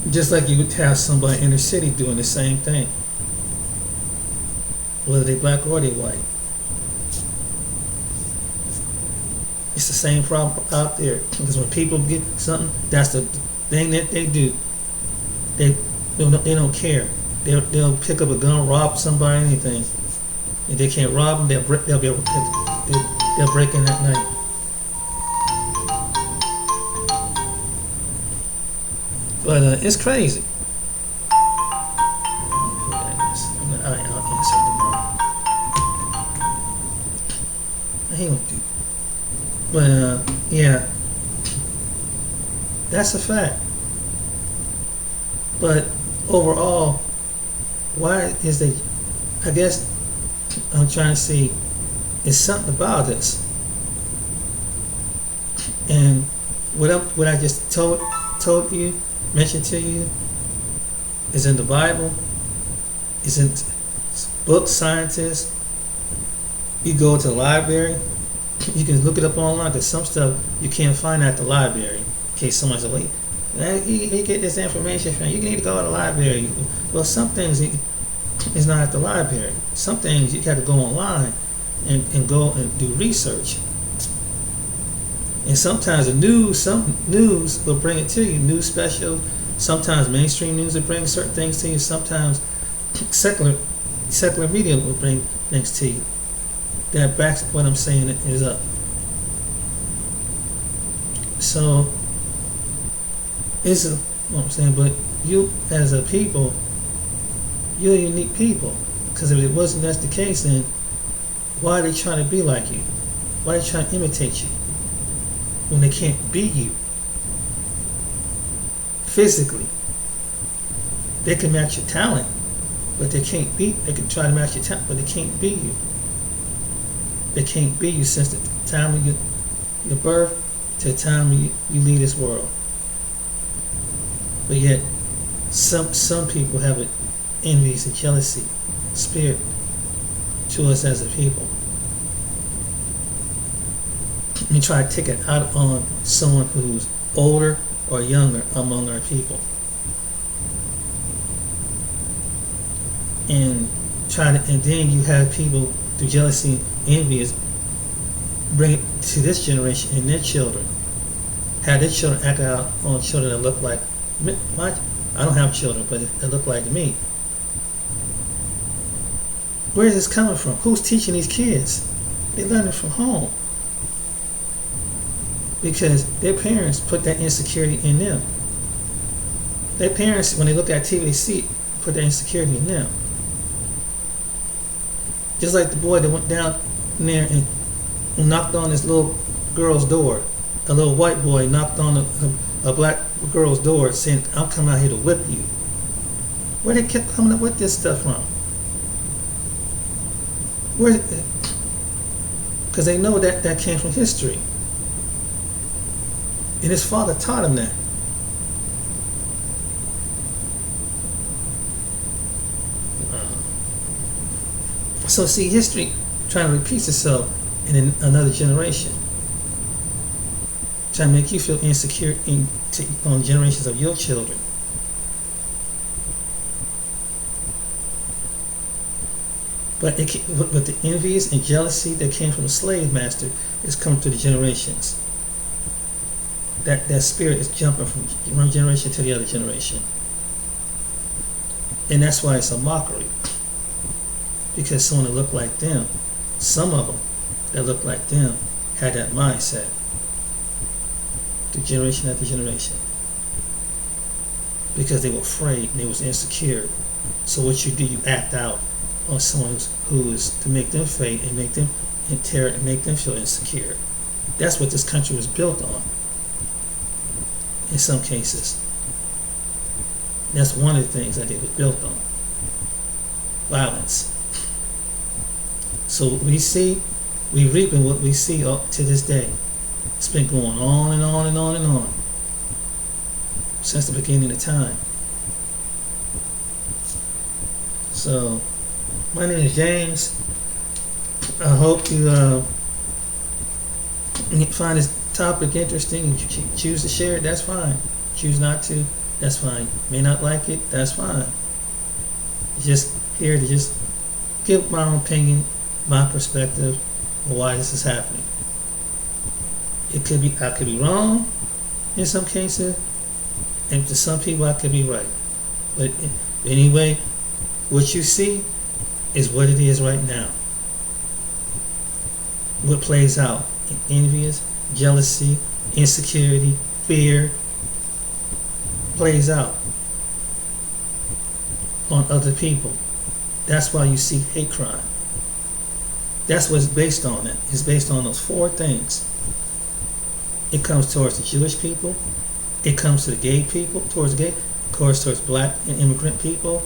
A: Just like you would have somebody in the city doing the same thing, whether they black or they white. It's the same problem out there. Because when people get something, that's the thing that they do. They don't care. They'll pick up a gun, rob somebody, anything. If they can't rob them, they'll be able to, they'll break in at night. But it's crazy. I'll answer tomorrow. He won't do. But yeah, that's a fact. But overall, why is they? I guess I'm trying to see. It's something about this. And what I just told you, mentioned to you, is in the Bible. Is in books, scientists. You go to the library. You can look it up online because some stuff you can't find at the library. In case someone says, "Wait, you get this information from you need to go to the library." Well, some things is not at the library. Some things you got to go online and go and do research. And sometimes some news will bring it to you. News special. Sometimes mainstream news will bring certain things to you. Sometimes secular media will bring things to you. That backs what I'm saying is up. So, it's what I'm saying, but you as a people, you're unique people. Because if it wasn't that's the case, then why are they trying to be like you? Why are they trying to imitate you when they can't be you? Physically, they can match your talent, but they can't be. They can try to match your talent, but they can't be you. They can't be you since the time of your birth to the time you leave this world. But yet, some people have an envious and jealousy spirit to us as a people. We try to take it out on someone who's older or younger among our people. And then you have people through jealousy and envy is bring it to this generation and their children. Have their children act out on children that look like I don't have children, but that look like me. Where is this coming from? Who's teaching these kids? They learn it from home. Because their parents put that insecurity in them. Their parents, when they look at TV, put that insecurity in them. Just like the boy that went down there and knocked on this little girl's door. A little white boy knocked on a black girl's door saying, "I'm coming out here to whip you." Where they kept coming up with this stuff from? Because they know that came from history. And his father taught him that. So see, history trying to repeat itself in another generation. Trying to make you feel insecure on generations of your children. But the envious and jealousy that came from the slave master is coming through the generations. That spirit is jumping from one generation to the other generation. And that's why it's a mockery. Because someone that looked like them, some of them that looked like them, had that mindset. Through generation after generation. Because they were afraid and they was insecure. So what you do, you act out on someone who is to make them afraid and make them in terror and make them feel insecure. That's what this country was built on. In some cases. That's one of the things that it was built on. Violence. So we reaping what we see up to this day. It's been going on and on and on and on. Since the beginning of time. So, my name is James. I hope you find this topic interesting. If you choose to share it, that's fine. Choose not to, that's fine. May not like it, that's fine. Just here to just give my own opinion, my perspective on why this is happening. It could be, I could be wrong in some cases, and to some people I could be right. But anyway, what you see is what it is right now. What plays out in envious, jealousy, insecurity, fear, plays out on other people. That's why you see hate crime. That's what it's based on. It's based on those four things. It comes towards the Jewish people. It comes to the gay people, towards gay, of course, towards black and immigrant people.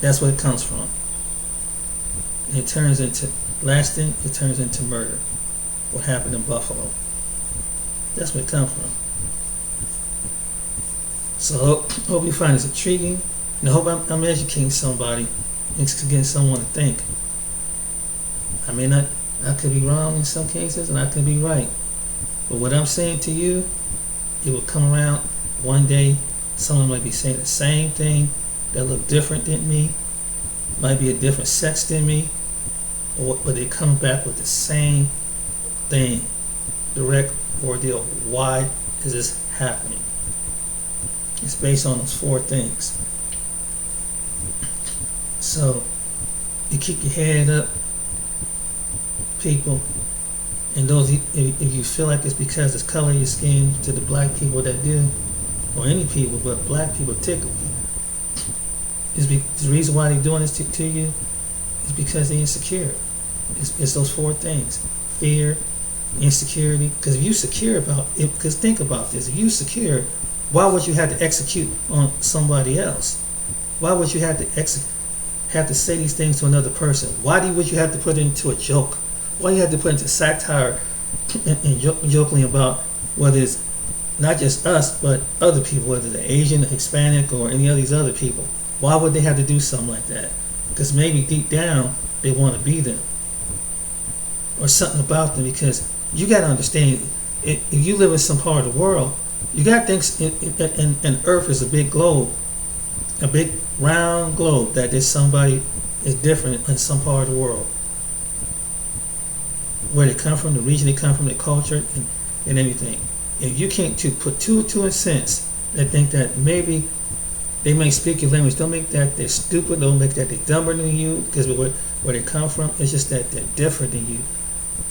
A: That's what it comes from. It turns into, last thing, it turns into murder. What happened in Buffalo. That's where it comes from. So, hope you find this intriguing. And I hope I'm educating somebody and getting someone to think. I could be wrong in some cases, and I could be right. But what I'm saying to you, it will come around one day. Someone might be saying the same thing that look different than me, might be a different sex than me, but they come back with the same thing, direct ordeal. Why is this happening? It's based on those four things. So, you keep your head up, people, and those, if you feel like it's because it's color of your skin, to the black people that do, or any people, but black people particularly, the reason why they're doing this to you is because they're insecure. It's those four things: fear, insecurity. Because if you secure about it, because think about this: if you secure, why would you have to execute on somebody else? Why would you have to say these things to another person? Why would you have to put it into a joke? Why you have to put into satire and jokingly about whether it's not just us but other people, whether they're Asian, Hispanic, or any of these other people? Why would they have to do something like that? Because maybe deep down they want to be them, or something about them. Because you got to understand, if you live in some part of the world, you got things. And Earth is a big globe, a big round globe. That there's somebody is different in some part of the world. Where they come from, the region they come from, their culture, and everything. If you can't put two in sense, they think that maybe they may speak your language. Don't make that they're stupid. Don't make that they're dumber than you. Because where they come from, it's just that they're different than you.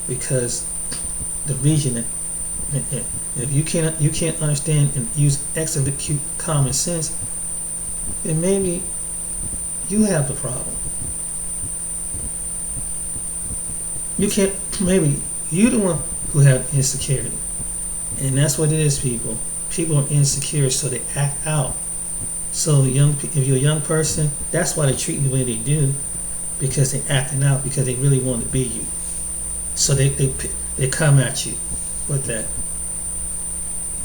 A: Because the region, if you can't understand and use excellent, cute, common sense, then maybe you have the problem. You can't. Maybe you're the one who have insecurity, and that's what it is. People are insecure, so they act out. So if you're a young person, that's why they treat you the way they do, because they're acting out, because they really want to be you. So they come at you with that.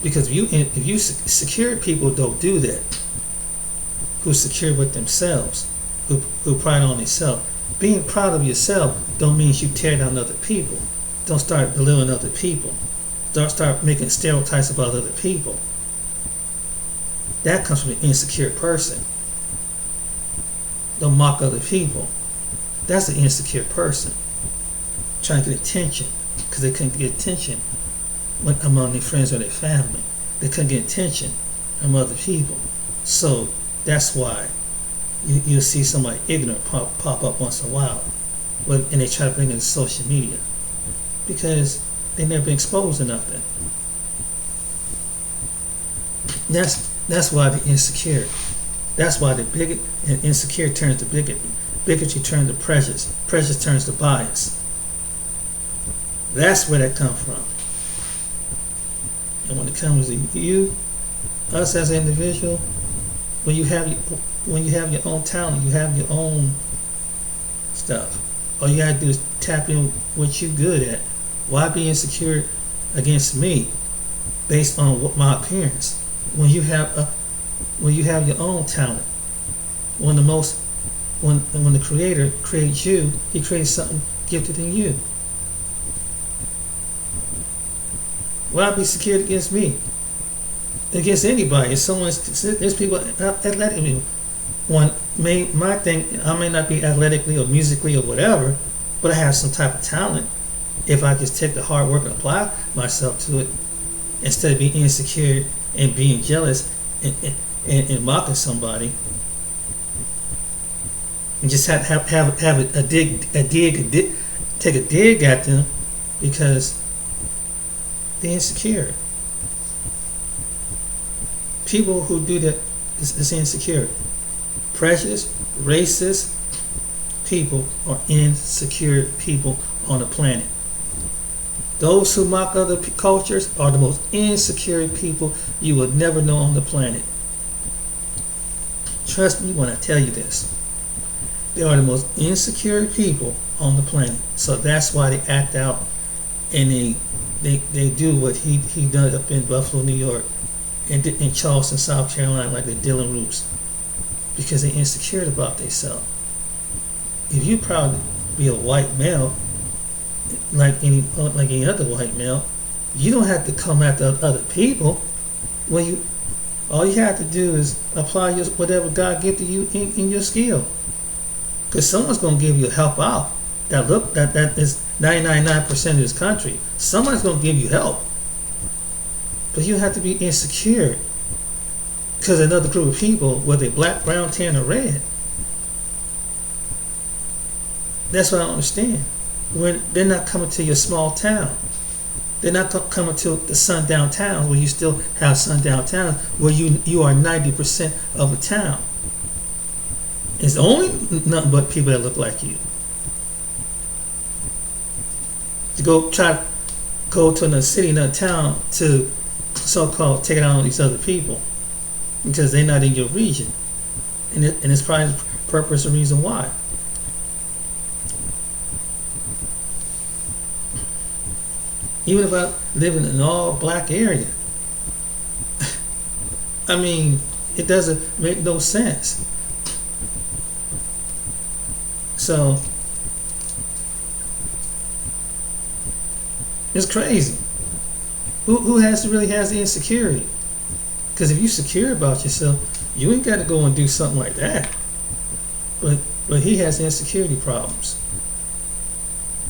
A: Because if you secure people don't do that, who secure with themselves, who pride on themselves. Being proud of yourself don't mean you tear down other people. Don't start belittling other people. Don't start making stereotypes about other people. That comes from an insecure person. Don't mock other people. That's an insecure person trying to get attention because they couldn't get attention among their friends or their family. They couldn't get attention from other people. So that's why you'll see somebody ignorant pop up once in a while, and they try to bring it to social media because they never been exposed to nothing. That's why they're insecure. That's why the bigot and insecure turns to bigotry. Bigotry turns to prejudice. Prejudice turns to bias. That's where that comes from. And when it comes to you, us as an individual, when you have your own talent, you have your own stuff. All you gotta do is tap in what you're good at. Why be insecure against me based on what my appearance? When you have your own talent, when the Creator creates you, He creates something gifted in you. Why be secured against me? Against anybody? There's people athletically. My thing, I may not be athletically or musically or whatever, but I have some type of talent. If I just take the hard work and apply myself to it, instead of being insecure and being jealous and mocking somebody, and just have take a dig at them because they're insecure. People who do that is insecure. Prejudiced, racist people are insecure people on the planet. Those who mock other cultures are the most insecure people you will never know on the planet. Trust me when I tell you this. They are the most insecure people on the planet. So that's why they act out and they do what he done up in Buffalo, New York, and in Charleston, South Carolina, like the Dylan Roots, because they're insecure about themselves. If you're proud to be a white male, like any other white male, you don't have to come after other people. All you have to do is apply whatever God gifted you in your skill, because someone's going to give you help out. That is 99.9% of this country. Someone's going to give you help, but you have to be insecure because another group of people, whether they're black, brown, tan, or red. That's what I don't understand. When they're not coming to your small town, they're not coming to the sundown town where you still have sundown towns where you are 90% of the town. It's only nothing but people that look like you. To go to another city, another town to so-called take it out on these other people because they're not in your region, and it's probably the purpose or reason why. Even if I live in an all-black area, I mean, it doesn't make no sense. So it's crazy. Who really has the insecurity? Because if you're secure about yourself, you ain't got to go and do something like that. But he has insecurity problems,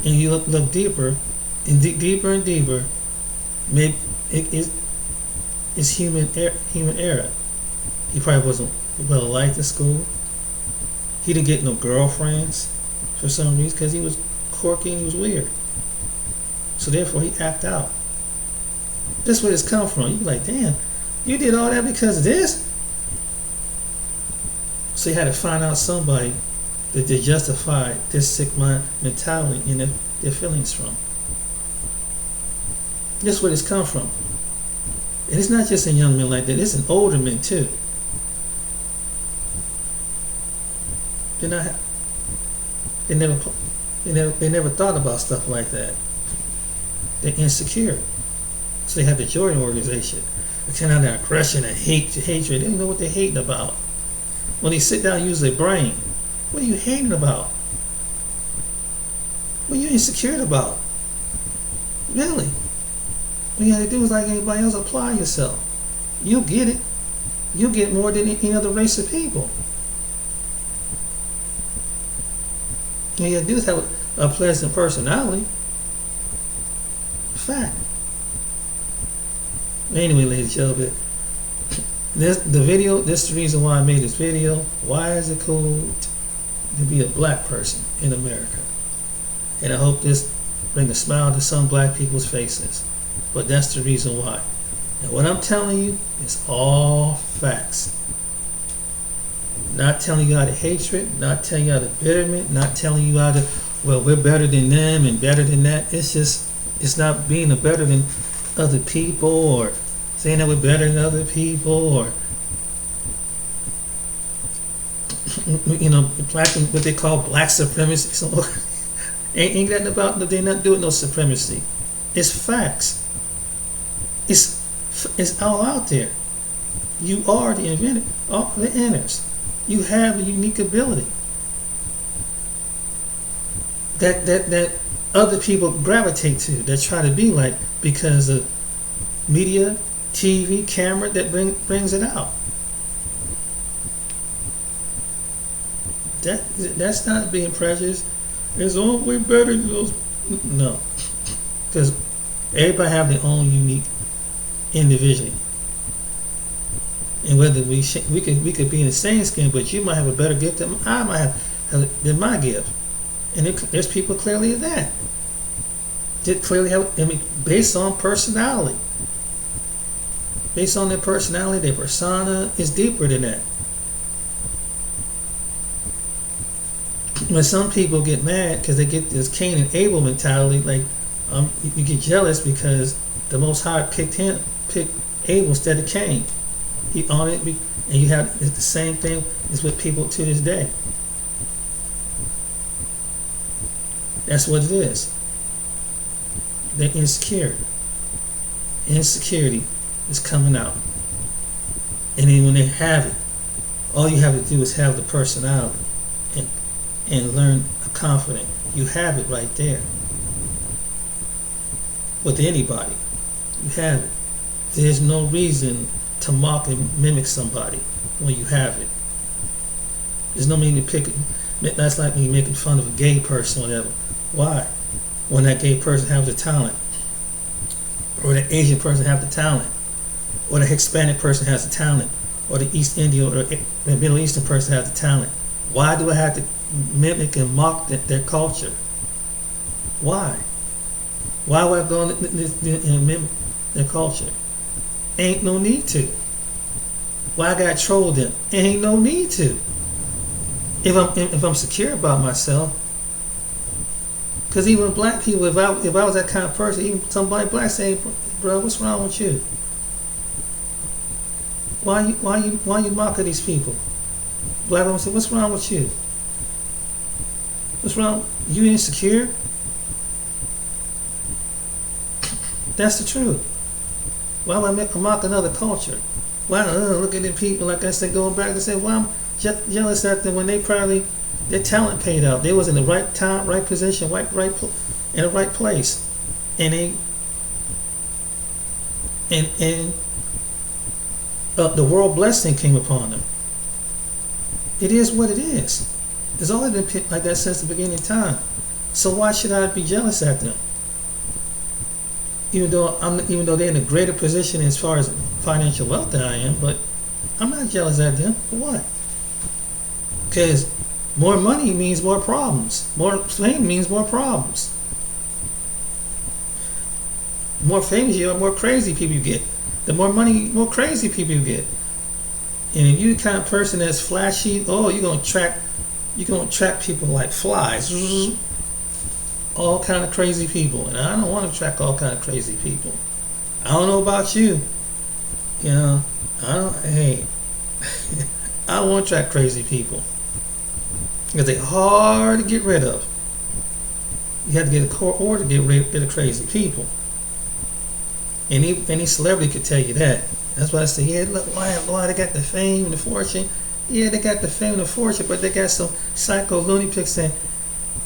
A: and you look deeper. And deeper and deeper, maybe it's human error. He probably wasn't well liked in school. He didn't get no girlfriends for some reason because he was quirky and he was weird. So therefore, he acted out. That's where it's come from. You be like, damn, you did all that because of this? So you had to find out somebody that they justified this sick mind mentality in their feelings from. That's where it's come from. And it's not just in young men like that, it's in older men too. They never thought about stuff like that. They're insecure. So they have the Jordan organization. They turn out their aggression and hatred. They don't know what they're hating about. When they sit down and use their brain, what are you hating about? What are you insecure about? Really? What you have to do is like anybody else, apply yourself. You'll get it. You'll get more than any other race of people. All you gotta do is have a pleasant personality. Fact. Anyway, ladies and gentlemen, this is the reason why I made this video. Why is it cool to be a black person in America? And I hope this brings a smile to some black people's faces. But that's the reason why. And what I'm telling you is all facts. Not telling you out of hatred, not telling you out of bitterment, not telling you out of, well, we're better than them and better than that. It's not being a better than other people, or saying that we're better than other people, or black, what they call black supremacy. So ain't that about, they're not doing no supremacy. It's facts. It's all out there. You are the inventor, all the inners. You have a unique ability that other people gravitate to, that try to be like, because of media, TV, camera that brings it out. That's not being prejudiced. It's all way better than those. No, because everybody have their own unique individuality. And whether we could be in the same skin, but you might have a better gift than I might have than my gift. And there's people clearly that clearly have, based on personality. Based on their personality, their persona is deeper than that. When some people get mad because they get this Cain and Abel mentality, like you get jealous because the Most High picked Abel instead of Cain. He honored it, and you have it's the same thing as with people to this day. That's what it is. They're insecure. Insecurity is coming out. And then when they have it, all you have to do is have the personality and learn a confidence. You have it right there. With anybody. You have it. There's no reason to mock and mimic somebody when you have it. There's no meaning to pick it. That's like me making fun of a gay person or whatever. Why? When that gay person has the talent, or the Asian person has the talent, or the Hispanic person has the talent, or the East Indian or the Middle Eastern person has the talent. Why do I have to mimic and mock their culture? Why? Why would I go and mimic their culture? Ain't no need to. Why I got trolled them? Ain't no need to. If I'm secure about myself, because even black people, if I was that kind of person, even somebody black say, "Bro, what's wrong with you? Why you mocking these people?" Black woman say, "What's wrong with you? What's wrong? You insecure?" That's the truth. Why would I mock another culture? Why look at the people, like I said, going back to say, "Well, I'm jealous at them when they probably their talent paid out. They was in the right time, right position, in the right place, and the world blessing came upon them." It is what it is. It's always been like that since the beginning of time. So why should I be jealous at them? Even though they're in a greater position as far as financial wealth than I am, but I'm not jealous at them. For what? Because more money means more problems. More fame means more problems. More famous you are, more crazy people you get. The more money, more crazy people you get. And if you're the kind of person that's flashy, you're gonna attract people like flies. All kind of crazy people, and I don't want to attract all kind of crazy people. I don't know about you, I don't want to attract crazy people because they're hard to get rid of. You have to get a court order to get rid of crazy people. Any celebrity could tell you that. That's why I say, yeah, look, why they got the fame and the fortune. Yeah, they got the fame and the fortune, but they got some psycho loony pics saying,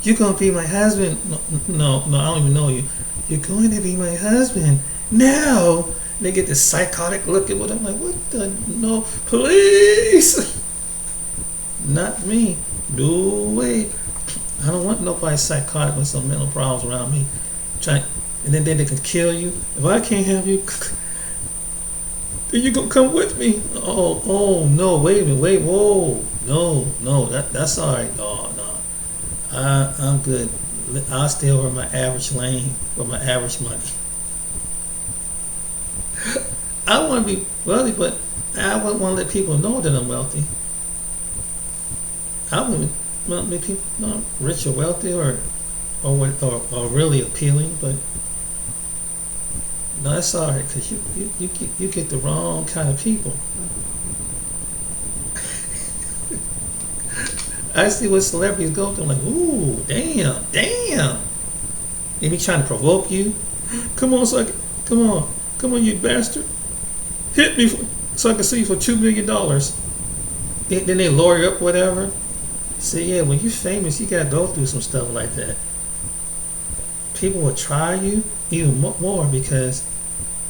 A: "You're going to be my husband." No, I don't even know you. "You're going to be my husband now." They get this psychotic look at what I'm like, what the, no, please. Not me. No way. I don't want nobody psychotic with some mental problems around me. Trying, and then they can kill you. If I can't have you, then you gonna come with me. Oh no, wait a minute, whoa, no, that's all right. No, I'm good. I'll stay over my average lane with my average money. I want to be wealthy, but I wouldn't want to let people know that I'm wealthy. I wouldn't want to make people know I'm rich or wealthy or really appealing, but no, that's all right because you get the wrong kind of people. I see what celebrities go through. I'm like, ooh, damn. They be trying to provoke you. Come on, you bastard. Hit me so I can see you for $2 million. Then they lawyer up whatever. See, yeah, when you're famous, you gotta go through some stuff like that. People will try you even more because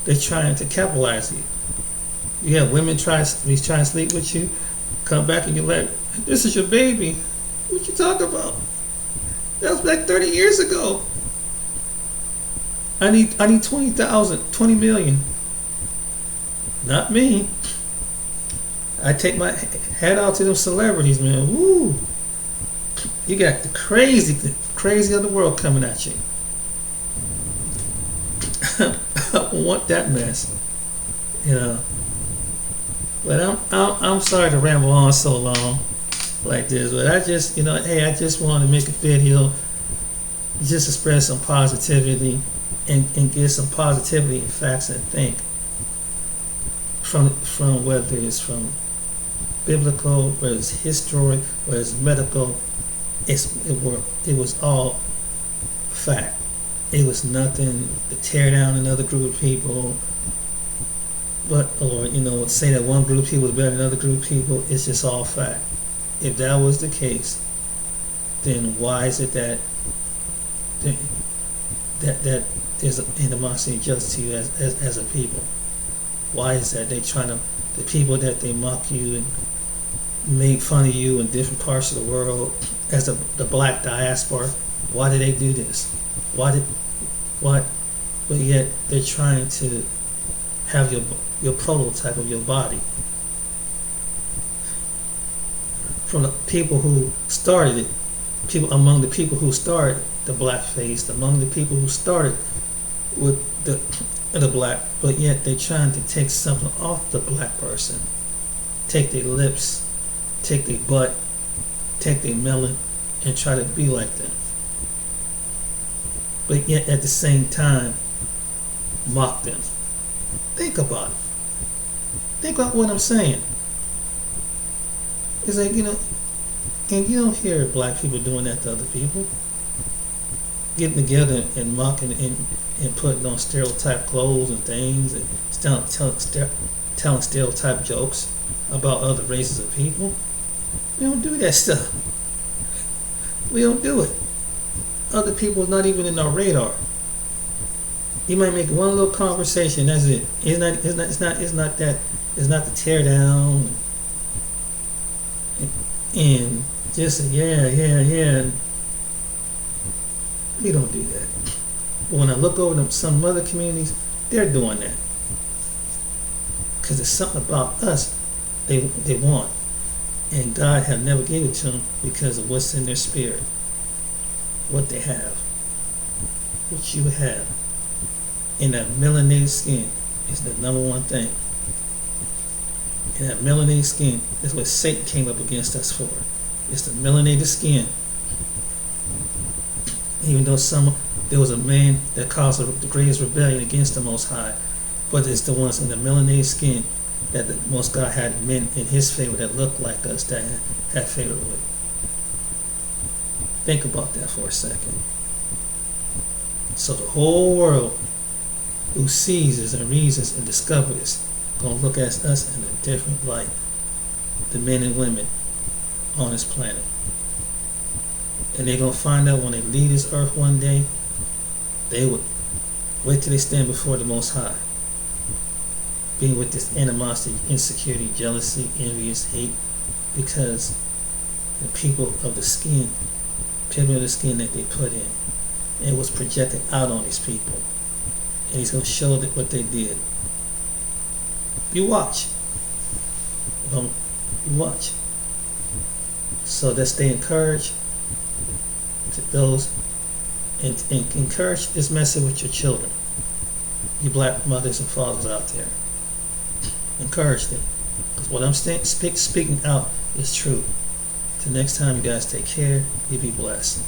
A: they're trying to capitalize you. You have women trying to sleep with you, come back and you're like, this is your baby. What you talking about? That was like 30 years ago. I need 20 million. Not me. I take my hat out to them celebrities, man. Woo! You got the crazy of the world coming at you. I don't want that mess, you know. But I'm sorry to ramble on so long like this, but I just, I just want to make a video, just express some positivity and get some positivity and facts and think from whether it's from biblical, whether it's historic, whether it's medical, it was all fact. It was nothing to tear down another group of people, or say that one group of people is better than another group of people. It's just all fact. If that was the case, then why is it that there's animosity and jealousy to you as a people? Why is that the people that they mock you and make fun of you in different parts of the world as the black diaspora? Why do they do this? But yet they're trying to have your prototype of your body. From the people who started it, among the people who started the blackface, among the people who started with the black, but yet they're trying to take something off the black person, take their lips, take their butt, take their melon, and try to be like them. But yet at the same time, mock them. Think about it. Think about what I'm saying. It's like, and you don't hear black people doing that to other people. Getting together and mocking and putting on stereotype clothes and things and telling stereotype jokes about other races of people. We don't do that stuff. We don't do it. Other people are not even in our radar. You might make one little conversation. That's it. It's not the tear down and just yeah. We don't do that. But when I look over to some other communities, they're doing that because there's something about us they want, and God have never gave it to them because of what's in their spirit, what they have, what you have. In that melanated skin is the number one thing. In that melanated skin, that's what Satan came up against us for. It's the melanated skin. Even though there was a man that caused the greatest rebellion against the Most High, but it's the ones in the melanated skin that the Most God had men in His favor that looked like us that had favor with. Think about that for a second. So the whole world who sees us and reads us and discovers us gonna look at us in a different light. The men and women on this planet. And they're going to find out when they leave this earth one day, they would wait till they stand before the Most High. Being with this animosity, insecurity, jealousy, envious, hate, because the people of the skin, pigment of the skin that they put in. And it was projected out on these people. And he's going to show that what they did. You watch. You watch. So let's stay encouraged to those, and encourage this message with your children. You black mothers and fathers out there. Encourage them. Because what I'm speaking out is true. Till next time, you guys take care. You be blessed.